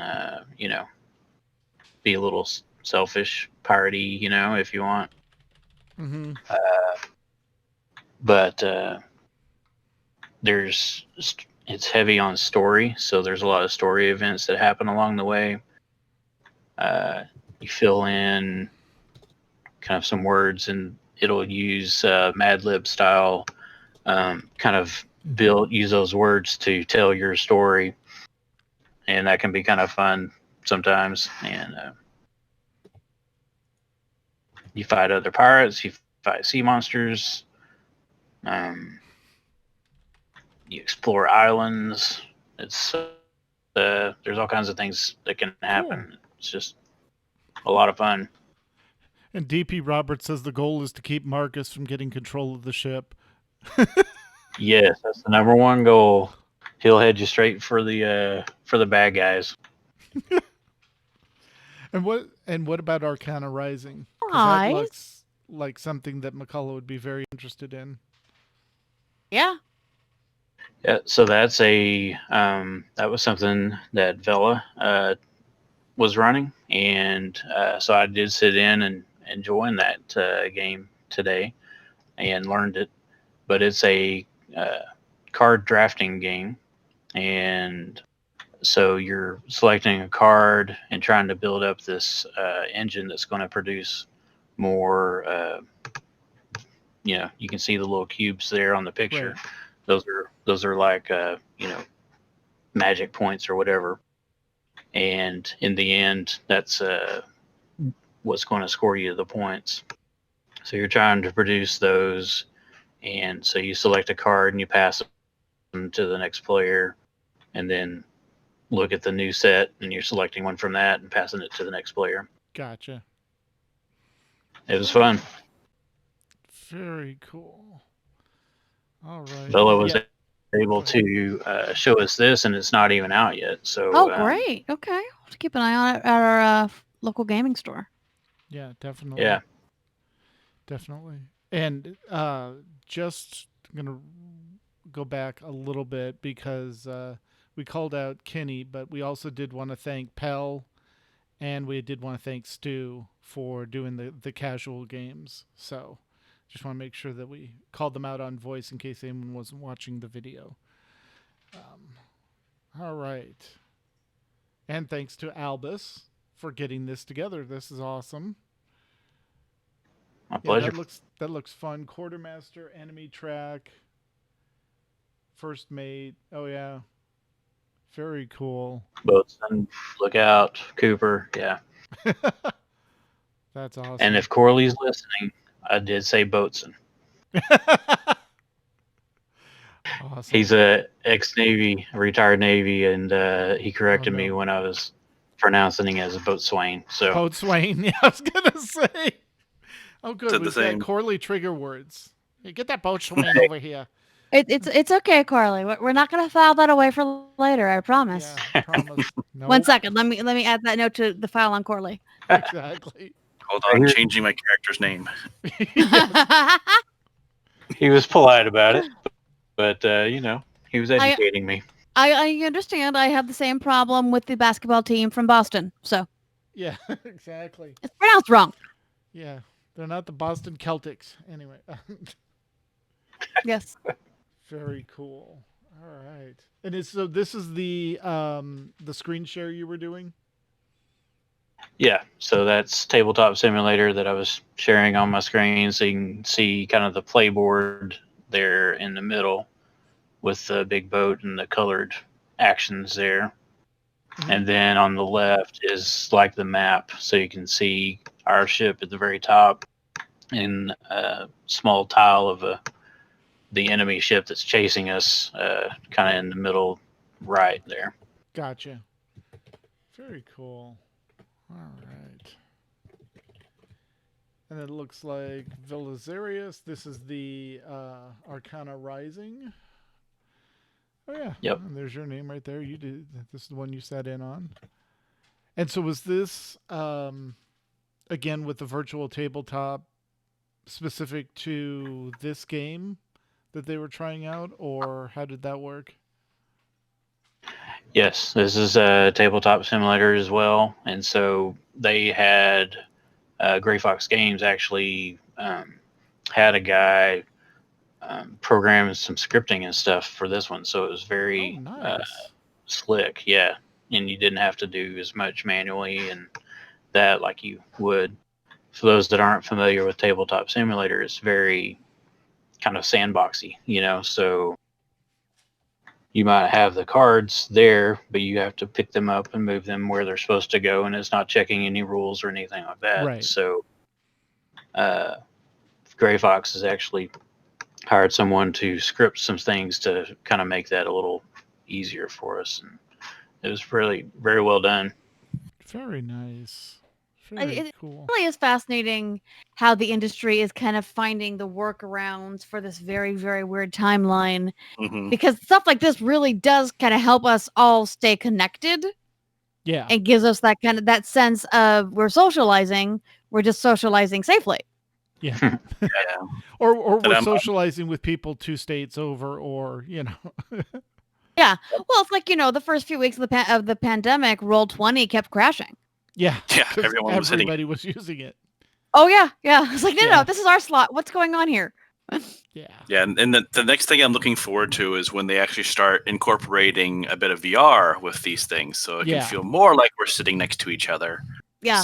be a little selfish, piratey, if you want. Mhm. But it's heavy on story, so there's a lot of story events that happen along the way. You fill in kind of some words, and it'll use Mad Lib style, kind of use those words to tell your story, and that can be kind of fun sometimes. And you fight other pirates, you fight sea monsters, um, you explore islands. It's there's all kinds of things that can happen. Cool. It's just a lot of fun. And DP Roberts says the goal is to keep Marcus from getting control of the ship. Yes, that's the number one goal. He'll head you straight for the bad guys. And what about Arcana Rising? Because that Nice. looks like something that McCullough would be very interested in. Yeah. Yeah, so that's that was something that Vela was running, and so I did sit in and join that game today and learned it. But it's a uh, card drafting game, and so you're selecting a card and trying to build up this engine that's going to produce more. You can see the little cubes there on the picture. Right. Those are like magic points or whatever. And in the end, that's what's going to score you the points. So you're trying to produce those, and so you select a card and you pass them to the next player, and then look at the new set, and you're selecting one from that and passing it to the next player. Gotcha. It was fun. Very cool. All right. Vela was Yeah. able to show us this, and it's not even out yet. So Oh, great. Okay. I'll have to keep an eye on it at our local gaming store. Yeah, definitely. Yeah. Definitely. And just gonna go back a little bit because we called out Kenny, but we also did want to thank Pell, and we did want to thank Stu for doing the casual games. So just want to make sure that we called them out on voice in case anyone wasn't watching the video. All right. And thanks to Albus for getting this together. This is awesome. My Yeah, pleasure. that looks fun. Quartermaster, enemy track, first mate. Oh yeah, Very cool. Boatswain, look out, Cooper. Yeah. That's awesome. And if Corley's listening, I did say boatswain. Awesome. He's a ex-Navy, retired Navy, and he corrected me when I was pronouncing it as a boatswain. So boatswain. Yeah, I was gonna say. Oh, good. Said the We've same. got Corley trigger words. Hey, get that boatswain over here. It's okay, Carly. We're not gonna file that away for later. I promise. Yeah, promise. No. 1 second. Let me add that note to the file on Corley. Exactly. Hold on, changing my character's name. he was polite about it, but he was educating me. I understand. I have the same problem with the basketball team from Boston. So Yeah, exactly. it's pronounced wrong. Yeah, they're not the Boston Celtics. Anyway. Yes. Very cool. All right. And this is the screen share you were doing? Yeah, so that's Tabletop Simulator that I was sharing on my screen, so you can see kind of the playboard there in the middle with the big boat and the colored actions there. Mm-hmm. And then on the left is like the map, so you can see our ship at the very top and a small tile of the enemy ship that's chasing us, kind of in the middle right there. Gotcha. Very cool. All right. And it looks like Vilazarius. This is the Arcana Rising. Oh, yeah. Yep. And there's your name right there. You did. This is the one you sat in on. And so was this, again, with the virtual tabletop specific to this game that they were trying out, or how did that work? Yes, this is a tabletop simulator as well, and so they had Gray Fox Games actually had a guy program some scripting and stuff for this one, so it was very nice. Slick, yeah, and you didn't have to do as much manually and that like you would. For those that aren't familiar with tabletop simulator, it's very kind of sandboxy, so you might have the cards there, but you have to pick them up and move them where they're supposed to go, and it's not checking any rules or anything like that. Right. So Gray Fox has actually hired someone to script some things to kind of make that a little easier for us, and it was really very well done. Very nice. Very cool. It really is fascinating how the industry is kind of finding the workarounds for this very, very weird timeline. Mm-hmm. Because stuff like this really does kind of help us all stay connected. Yeah. And gives us that sense of we're socializing. We're just socializing safely. Yeah. Yeah. Or But we're socializing with people 2 states over, or Yeah. Well, it's like, the first few weeks of the pandemic, Roll20 kept crashing. Yeah. Yeah, 'cause everybody was using it. Oh, yeah. Yeah. It's like, no, Yeah. this is our slot. What's going on here? Yeah. Yeah, and the next thing I'm looking forward to is when they actually start incorporating a bit of VR with these things, so it Yeah. can feel more like we're sitting next to each other. Yeah.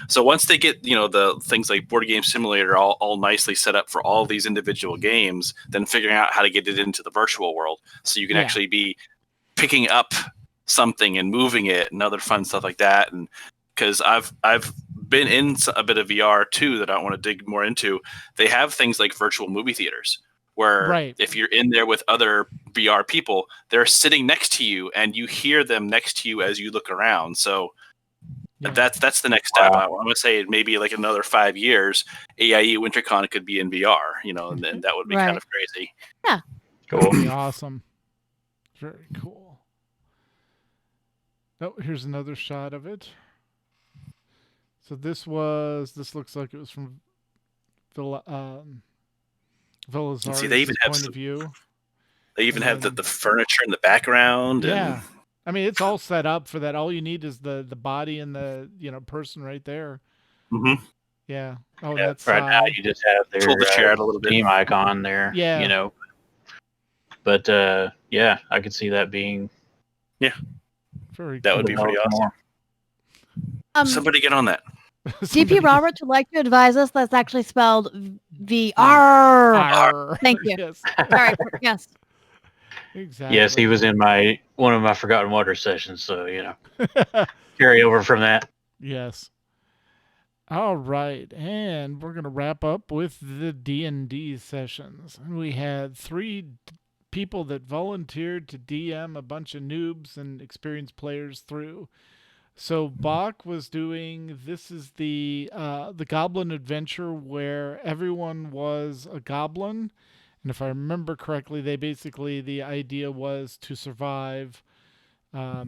So once they get the things like Board Game Simulator all nicely set up for all these individual games, then figuring out how to get it into the virtual world, so you can Yeah. actually be picking up something and moving it and other fun stuff like that. And because I've been in a bit of VR too that I want to dig more into. They have things like virtual movie theaters where if you're in there with other VR people, they're sitting next to you and you hear them next to you as you look around. So that's the next step. I want to say maybe like another 5 years, AIE WinterCon could be in VR, and then that would be kind of crazy. Yeah. Cool. That would be awesome. Very cool. Oh, here's another shot of it. So this looks like it was from Vilazar's See, they even have point of view. They even have the furniture in the background. Yeah. And... I mean, it's all set up for that. All you need is the body and the person right there. Mm-hmm. Yeah. Oh, yeah, that's right now you just have their pull the chair out a little bit. Team icon there. Yeah. But yeah, I could see that being. Yeah. Very. That would be pretty awesome. Somebody get on that. DP Robert would like to advise us that's actually spelled VR. Thank you. Yes. Sorry. Yes. Exactly. Yes, he was in one of my Forgotten Water sessions, so carry over from that. Yes. All right, and we're gonna wrap up with the D&D sessions. And we had 3 people that volunteered to DM a bunch of noobs and experienced players through. So Bach was doing, this is the Goblin Adventure where everyone was a goblin, and if I remember correctly, the idea was to survive, if I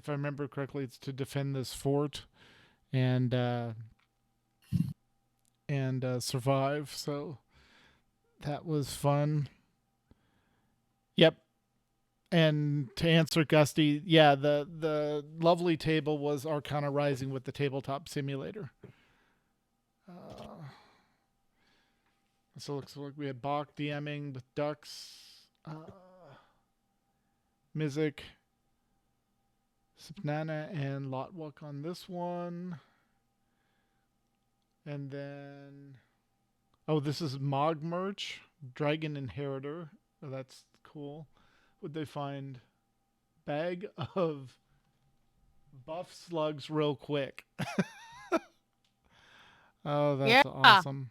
remember correctly, it's to defend this fort and survive. So that was fun. Yep. And to answer Gusty, yeah, the lovely table was Arcana Rising with the tabletop simulator. So it looks like we had Bach DMing with Ducks, Mizik, Sipnana, and Lotwalk on this one. And then, this is Mog merch, Dragon Inheritor. Oh, that's cool. Would they find bag of buff slugs real quick? Oh, that's awesome.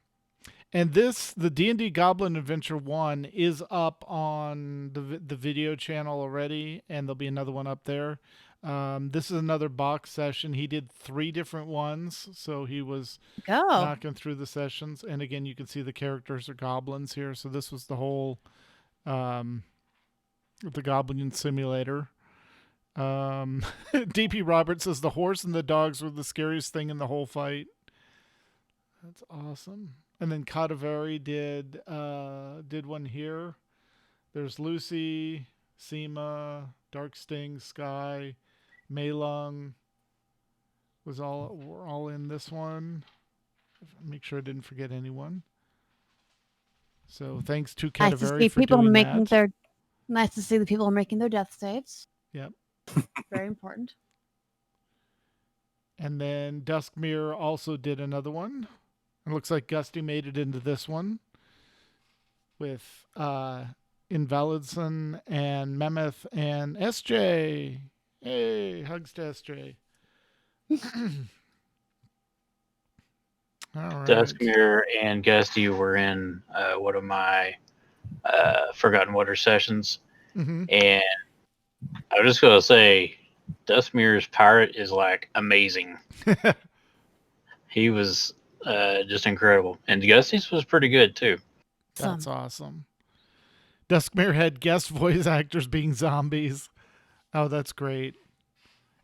And the D&D Goblin Adventure 1 is up on the video channel already, and there'll be another one up there. This is another box session. He did 3 different ones, so he was knocking through the sessions. And again, you can see the characters are goblins here. So this was the whole the Goblin Simulator. DP Roberts says the horse and the dogs were the scariest thing in the whole fight. That's awesome. And then Katavari did one here. There's Lucy, Seema, Dark Sting, Sky, Meilung were all in this one. Make sure I didn't forget anyone. So thanks to Katavari for doing that. Nice to see the people making their death saves. Yep. Very important. And then Duskmere also did another one. It looks like Gusty made it into this one with Invalidson and Memeth and SJ. Hey, hugs to SJ. All right. Duskmere and Gusty were in one of my Forgotten Water sessions. Mm-hmm. And I was just going to say, Duskmere's pirate is like amazing. He was just incredible. And Gusty's was pretty good too. That's awesome. Duskmere had guest voice actors being zombies. Oh, that's great.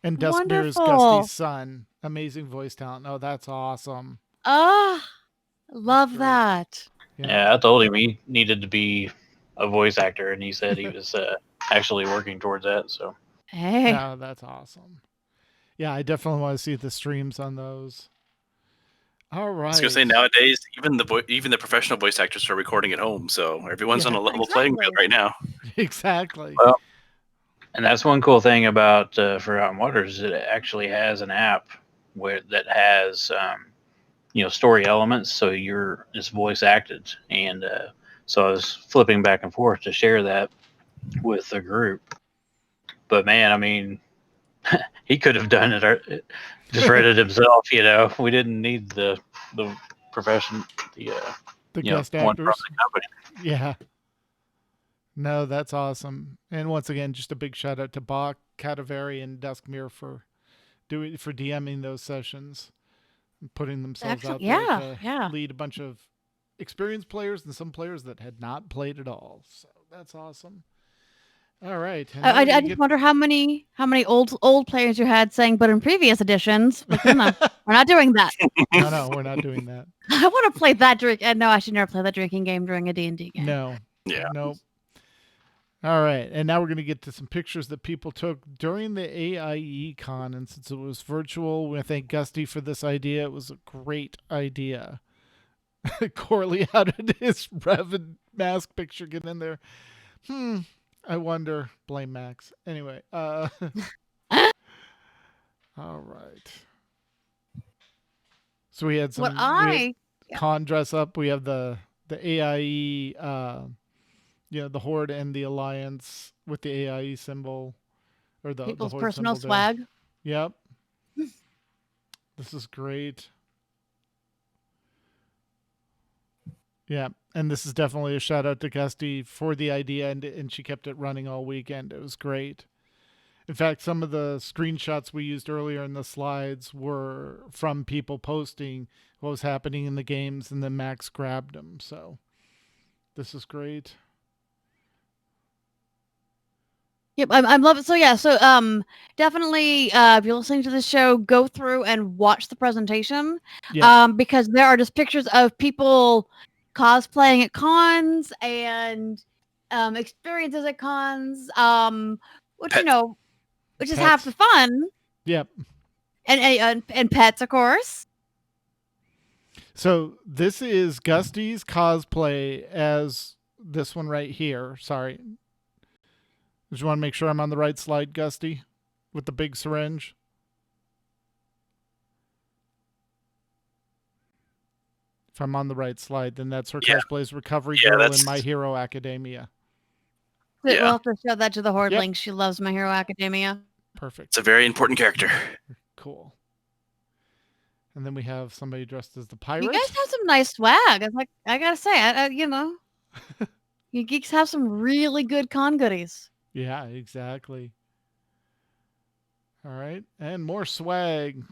And Duskmere is Gusty's son. Amazing voice talent. Oh, that's awesome. Love that. Yeah, I told him he needed to be a voice actor, and he said he was actually working towards that. So, hey, oh, that's awesome. Yeah, I definitely want to see the streams on those. All right. I was gonna say nowadays, even the professional voice actors are recording at home, so everyone's on a level playing field right now. Exactly. Well, and that's one cool thing about Forgotten Waters. It actually has an app that has story elements, so it's voice acted, and so I was flipping back and forth to share that with the group. But man, I mean, he could have done it. Just read it himself, We didn't need the profession, the guest one from actors. the company. Yeah. No, that's awesome. And once again, just a big shout out to Bach, Katavari, and Duskmere for DMing those sessions and putting themselves out there to lead a bunch of experienced players and some players that had not played at all. So that's awesome. All right. I just wonder how many old players you had saying, but in previous editions, we're not doing that. No, we're not doing that. I want to play that drink. No, I should never play that drinking game during a D&D game. No. Yeah. Nope. All right. And now we're going to get to some pictures that people took during the AIE con. And since it was virtual, we thank Gusty for this idea. It was a great idea. Corley, how did his Revan mask picture get in there? I wonder. Blame Max. Anyway. All right. So we had some con dress up. We have the AIE the Horde and the Alliance with the AIE symbol or the People's Horde personal symbol there. swag. Yep. This is great. Yeah, and this is definitely a shout out to Gusty for the idea, and she kept it running all weekend. It was great. In fact, some of the screenshots we used earlier in the slides were from people posting what was happening in the games, and then Max grabbed them. So this is great. Yep, I'm loving. So yeah, so definitely, if you're listening to the show, go through and watch the presentation. Yeah. Because there are just pictures of people cosplaying at cons and experiences at cons. Which Pet. which is half the fun. Yep. And pets, of course. So this is Gusty's cosplay as this one right here. Sorry. Just want to make sure I'm on the right slide, Gusty, with the big syringe. If I'm on the right slide, then that's her cosplay as Recovery Girl in My Hero Academia. We'll have to show that to the Horde Yep. link. She loves My Hero Academia. Perfect. It's a very important character. Cool. And then we have somebody dressed as the pirate. You guys have some nice swag. It's like, I gotta say, you geeks have some really good con goodies. Yeah, exactly. All right. And more swag.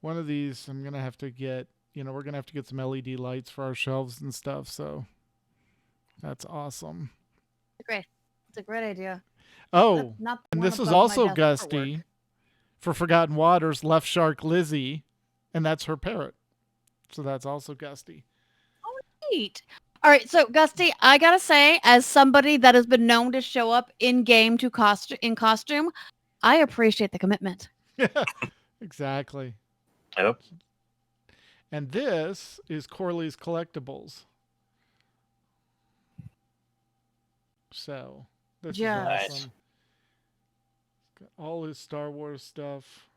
One of these I'm going to have to get, we're going to have to get some LED lights for our shelves and stuff. So that's awesome. Great. It's a great idea. Oh, Not and one this is above my also desk for Gusty work. for Forgotten Waters, Left Shark Lizzie, and that's her parrot. So that's also Gusty. Neat. All right, so Gusty, I gotta say, as somebody that has been known to show up in game in costume, I appreciate the commitment. Exactly. Yep. And this is Corley's Collectibles. So this is awesome. Nice. He's got all his Star Wars stuff.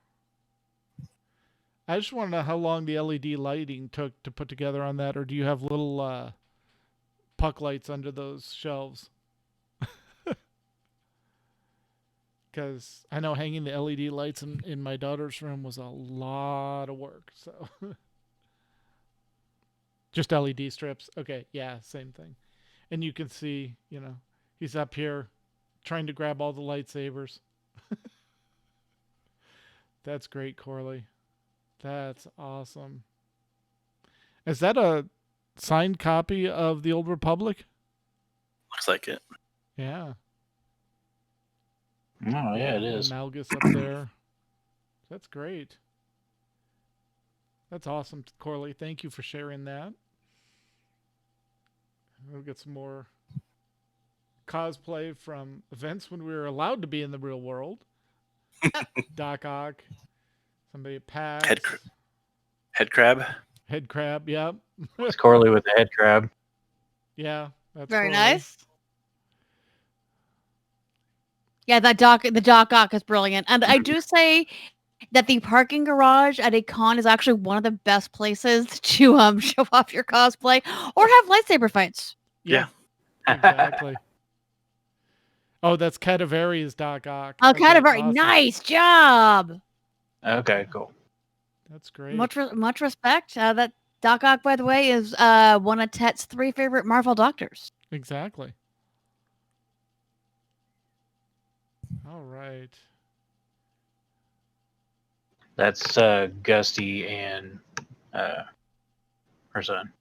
I just want to know how long the LED lighting took to put together on that, or do you have little puck lights under those shelves? Because I know hanging the LED lights in my daughter's room was a lot of work. So just LED strips. Okay, yeah, same thing. And you can see, he's up here trying to grab all the lightsabers. That's great, Corley. That's awesome. Is that a signed copy of the Old Republic? Looks like it. Yeah. Oh, yeah, it is. Malgus up there. That's great. That's awesome, Corley. Thank you for sharing that. We'll get some more cosplay from events when we were allowed to be in the real world. Doc Ock. Somebody at PAX. Head crab. Head crab, yep. It's Corley with the head crab. Yeah, that's Very Corley. nice. Yeah, the Doc Ock is brilliant. And I do say that the parking garage at a con is actually one of the best places to show off your cosplay or have lightsaber fights. Yeah. Exactly. Oh, that's Cadaveri's Doc Ock. Oh, Okay, Cadaver, awesome. nice job. Okay, cool. That's great. Much respect. That Doc Ock, by the way, is one of Tet's 3 favorite Marvel doctors. Exactly. All right. That's Gusty and her son.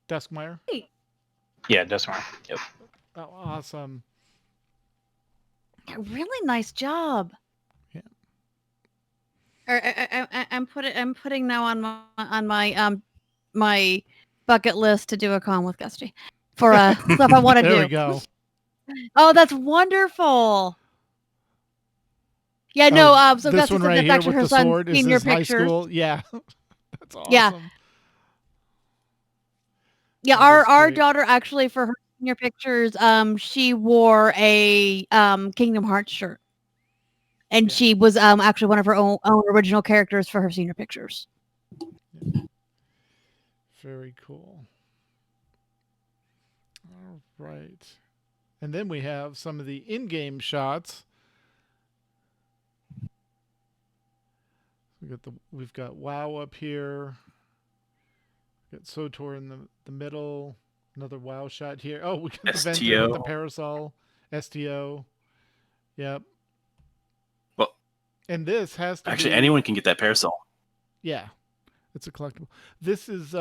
Duskmeyer. Yeah, Dusmar. Yep. Oh, awesome. Really nice job. Yeah. I'm putting now on my my bucket list to do a con with Gusty for stuff I want to do. There we go. Oh, that's wonderful. Yeah, no. So this Gusty one said right that's here actually with her the son's sword is senior his high pictures. school. Yeah, that's awesome. Yeah. Yeah, That is our great. daughter actually for her senior pictures, she wore a Kingdom Hearts shirt, and Yeah. she was actually one of her own original characters for her senior pictures. Very cool. right. And then we have some of the in-game shots. We've got WoW up here. We've got SOTOR in the middle. Another WoW shot here. Oh, we got the Venter with the STO. parasol. STO. Yep. Well, And this has to actually, be, anyone can get that parasol. yeah. It's a collectible. This is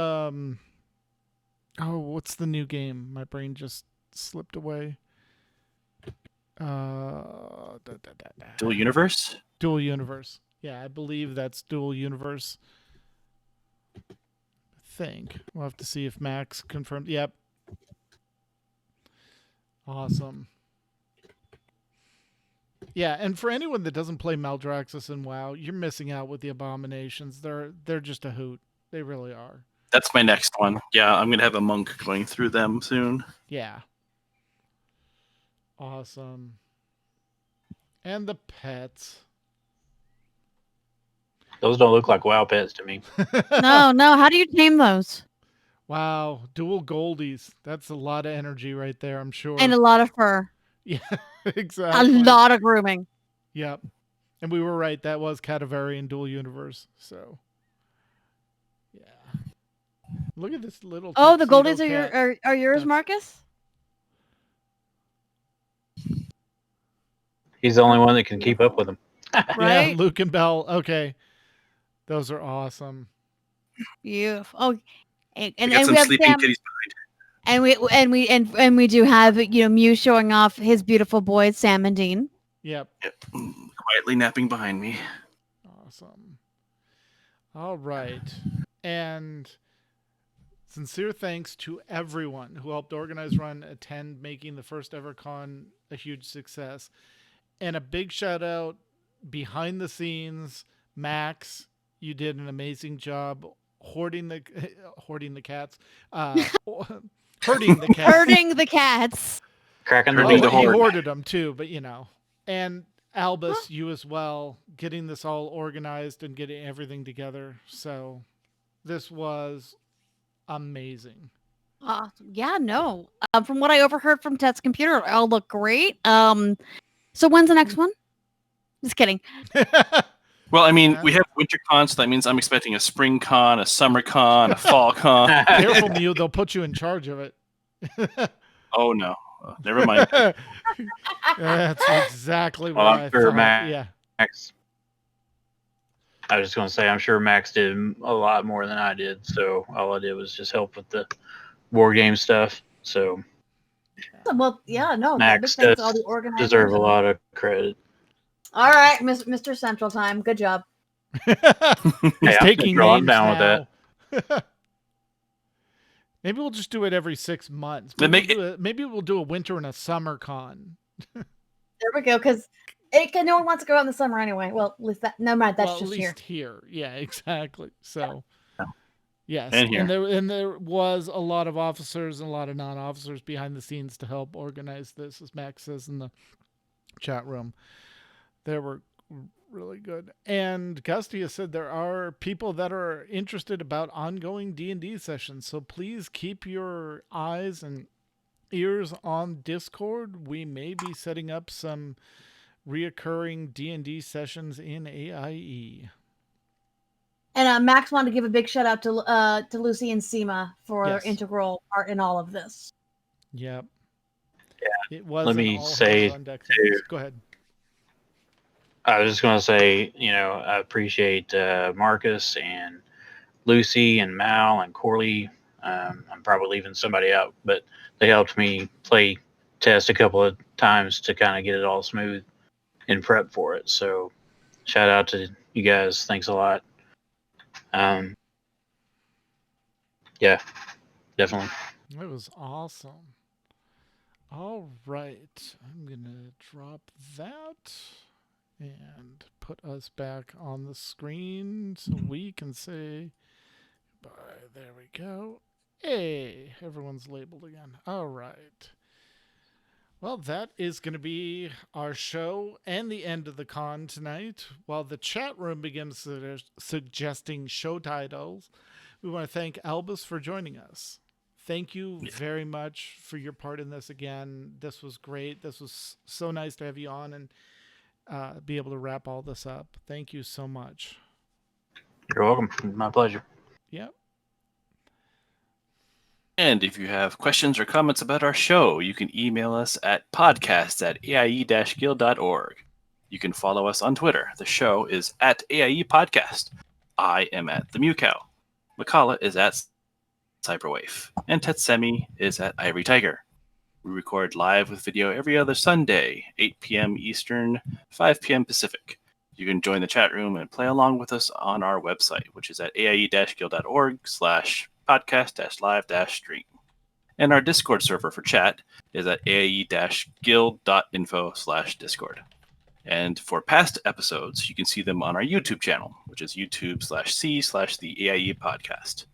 what's the new game? My brain just slipped away. Dual universe. Dual Universe. Yeah, I believe that's Dual Universe. I think we'll have to see if Max confirmed. Yep. Awesome. Yeah, and for anyone that doesn't play Maldraxxus and WoW, you're missing out with the Abominations. They're just a hoot. They really are. That's my next one. Yeah, I'm gonna have a monk going through them soon. Yeah. Awesome. And the pets. Those don't look like WoW pets to me. No. How do you tame those? Wow, dual goldies. That's a lot of energy right there, I'm sure. And a lot of fur. Yeah, A exactly. lot of grooming. Yep. And we were right. That was Cadavari in Dual Universe. So, yeah. Look at this little. Oh, the tuxedo goldies are cat. are yours, That's- Marcus? He's the only one that can keep up with them. Yeah, Right? Luke and Bell. Okay, those are awesome. Beautiful. Oh, and I got we some have sleeping Sam, kitties. and we do have Mew showing off his beautiful boys, Sam and Dean. Yep. Yep. Quietly napping behind me. Awesome. All right. And sincere thanks to everyone who helped organize, run, attend, making the first ever con a huge success. And a big shout out behind the scenes, Max. You did an amazing job hoarding the cats, hurting the cats. Herding the cats. Cracking the Hurting door. the He horde. hoarded them too, but and Albus, you as well, getting this all organized and getting everything together. So this was amazing. Yeah, no. From what I overheard from Ted's computer, it all looked great. So when's the next one? Just kidding. Well, I mean, Yeah. we have winter con, so that means I'm expecting a spring con, a summer con, a fall con. Careful, Mew, they'll put you in charge of it. Oh no, never mind. That's exactly what Well, I I'm sure thought. Max. Yeah. I was just going to say, I'm sure Max did a lot more than I did. So all I did was just help with the war game stuff. So Well, yeah, no. Max big thanks to does all the organizers. deserve a lot of credit. All right, Mr. Central Time. Good job. He's Hey, taking I'm names down now. with that. Maybe we'll just do it every 6 months. Then Maybe we'll do a winter and a summer con. There we go. Because no one wants to go out in the summer anyway. Well, at least that. No mind. That's Well, just at here. least here. Yeah, exactly. So, yes, And here. and there was a lot of officers and a lot of non-officers behind the scenes to help organize this, as Max says in the chat room. They were really good. And Gustia said there are people that are interested about ongoing D&D sessions, so please keep your eyes and ears on Discord. We may be setting up some reoccurring D&D sessions in AIE. And Max wanted to give a big shout out to Lucy and Seema for Yes. their integral part in all of this. Yep. Yeah. It was Let an me all say, hands on deck thing. too, Go ahead. I was just going to say, I appreciate Marcus and Lucy and Mal and Corley. I'm probably leaving somebody out, but they helped me play test a couple of times to kind of get it all smooth and prep for it. So shout out to you guys. Thanks a lot. Yeah, definitely. It was awesome. All right. I'm going to drop that and put us back on the screen so we can say bye. There we go. Hey, everyone's labeled again. All right. Well, that is going to be our show and the end of the con tonight. While the chat room begins suggesting show titles, we want to thank Albus for joining us. thank you very much for your part in this again. This was great. This was so nice to have you on and be able to wrap all this up. Thank you so much. You're welcome. My pleasure. Yep. And if you have questions or comments about our show, you can email us at podcast@aie-guild.org. You can follow us on Twitter. The show is at AIE Podcast. I am at the Mew Cow. Makala is at Cyberwave. And Tetsemi is at Ivory Tiger. We record live with video every other Sunday, 8 p.m. Eastern, 5 p.m. Pacific. You can join the chat room and play along with us on our website, which is at aie-guild.org/podcast-live-stream. And our Discord server for chat is at aie-guild.info/discord. And for past episodes, you can see them on our YouTube channel, which is youtube.com/c/the AIE Podcast.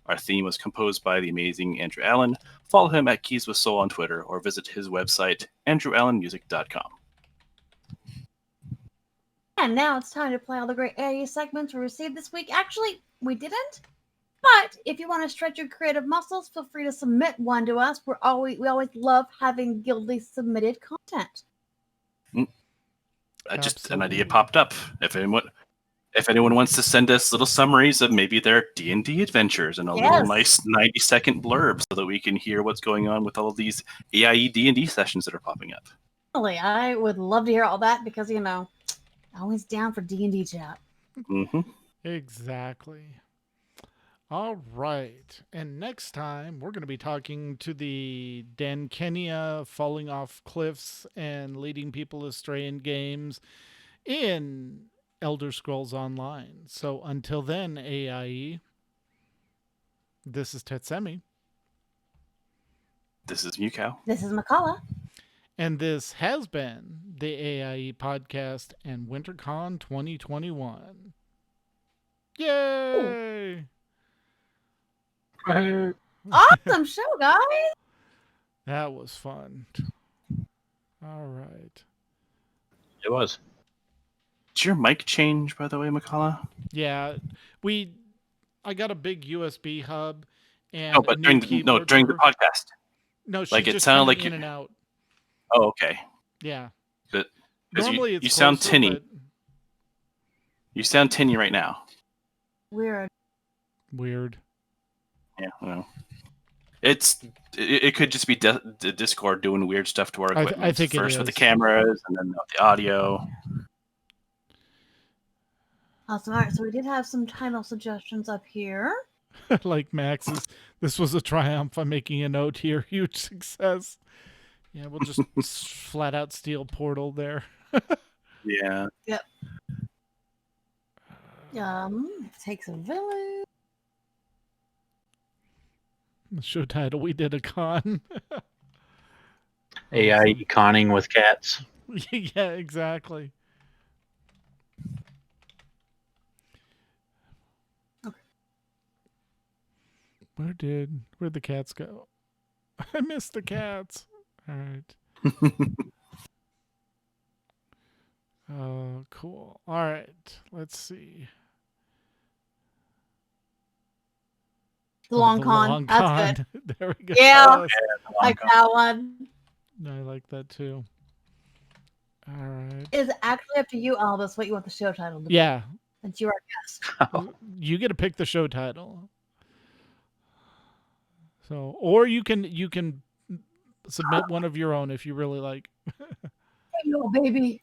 Our theme was composed by the amazing Andrew Allen. Follow him at Keys with Soul on Twitter or visit his website, andrewallenmusic.com. And now it's time to play all the great AIE segments we received this week. Actually, we didn't. But if you want to stretch your creative muscles, feel free to submit one to us. We always love having guildly submitted content. Just an idea popped up. If anyone wants to send us little summaries of maybe their D&D adventures and a little nice 90-second blurb so that we can hear what's going on with all of these AIE D&D sessions that are popping up. Really, I would love to hear all that because, always down for D&D chat. Mm-hmm. Exactly. All right. And next time, we're going to be talking to the Dan Kenya falling off cliffs and leading people astray in games in Elder Scrolls Online. So until then, AIE, this is Tetsemi. This is Mew Cow. This is Makala. And this has been the AIE Podcast and WinterCon 2021. Yay! Awesome show, guys. That was fun. All right. It was. Did your mic change, by the way, Makala? Yeah, I got a big USB hub and No, but during the podcast. No, she like it just sounded went like in and out. Oh, okay. Yeah. But Normally you it's sound closer, tinny. but You sound tinny right now. Weird. Yeah, well, it could just be the Discord doing weird stuff to our equipment. I think first it with the is. cameras and then with the audio. Awesome. All right, so we did have some title suggestions up here. like Max's, this was a triumph. I'm making a note here. Huge success. Yeah, we'll just flat out steal Portal there. Yeah. Yep. It takes a village. The show title, we did a con. AIE conning with cats. Yeah, exactly. Okay. Where'd the cats go? I missed the cats. All right. Cool. All right. Let's see. The long con. Long That's con. good. There we go. Yeah. Yes. Like that one. I like that too. All right. It's actually up to you, Albus, what you want the show title to be. Yeah. Since you are a guest. You get to pick the show title. So, or you can submit one of your own if you really like. Hey, little baby.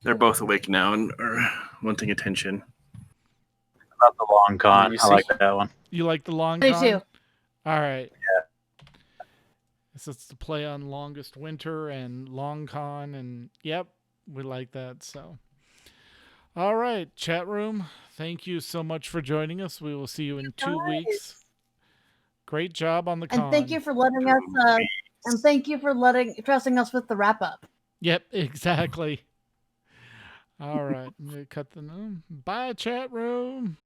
They're both awake now and are wanting attention. About the long con. I like that one. You like the long Me con? too. All right. Yeah. So it's the play on longest winter and long con, and yep, we like that. So, all right, chat room. Thank you so much for joining us. We will see you in 2 weeks. Great job on the con. And thank you for letting us. And thank you for trusting us with the wrap up. Yep, exactly. All right, I'm gonna cut the. Bye, chat room.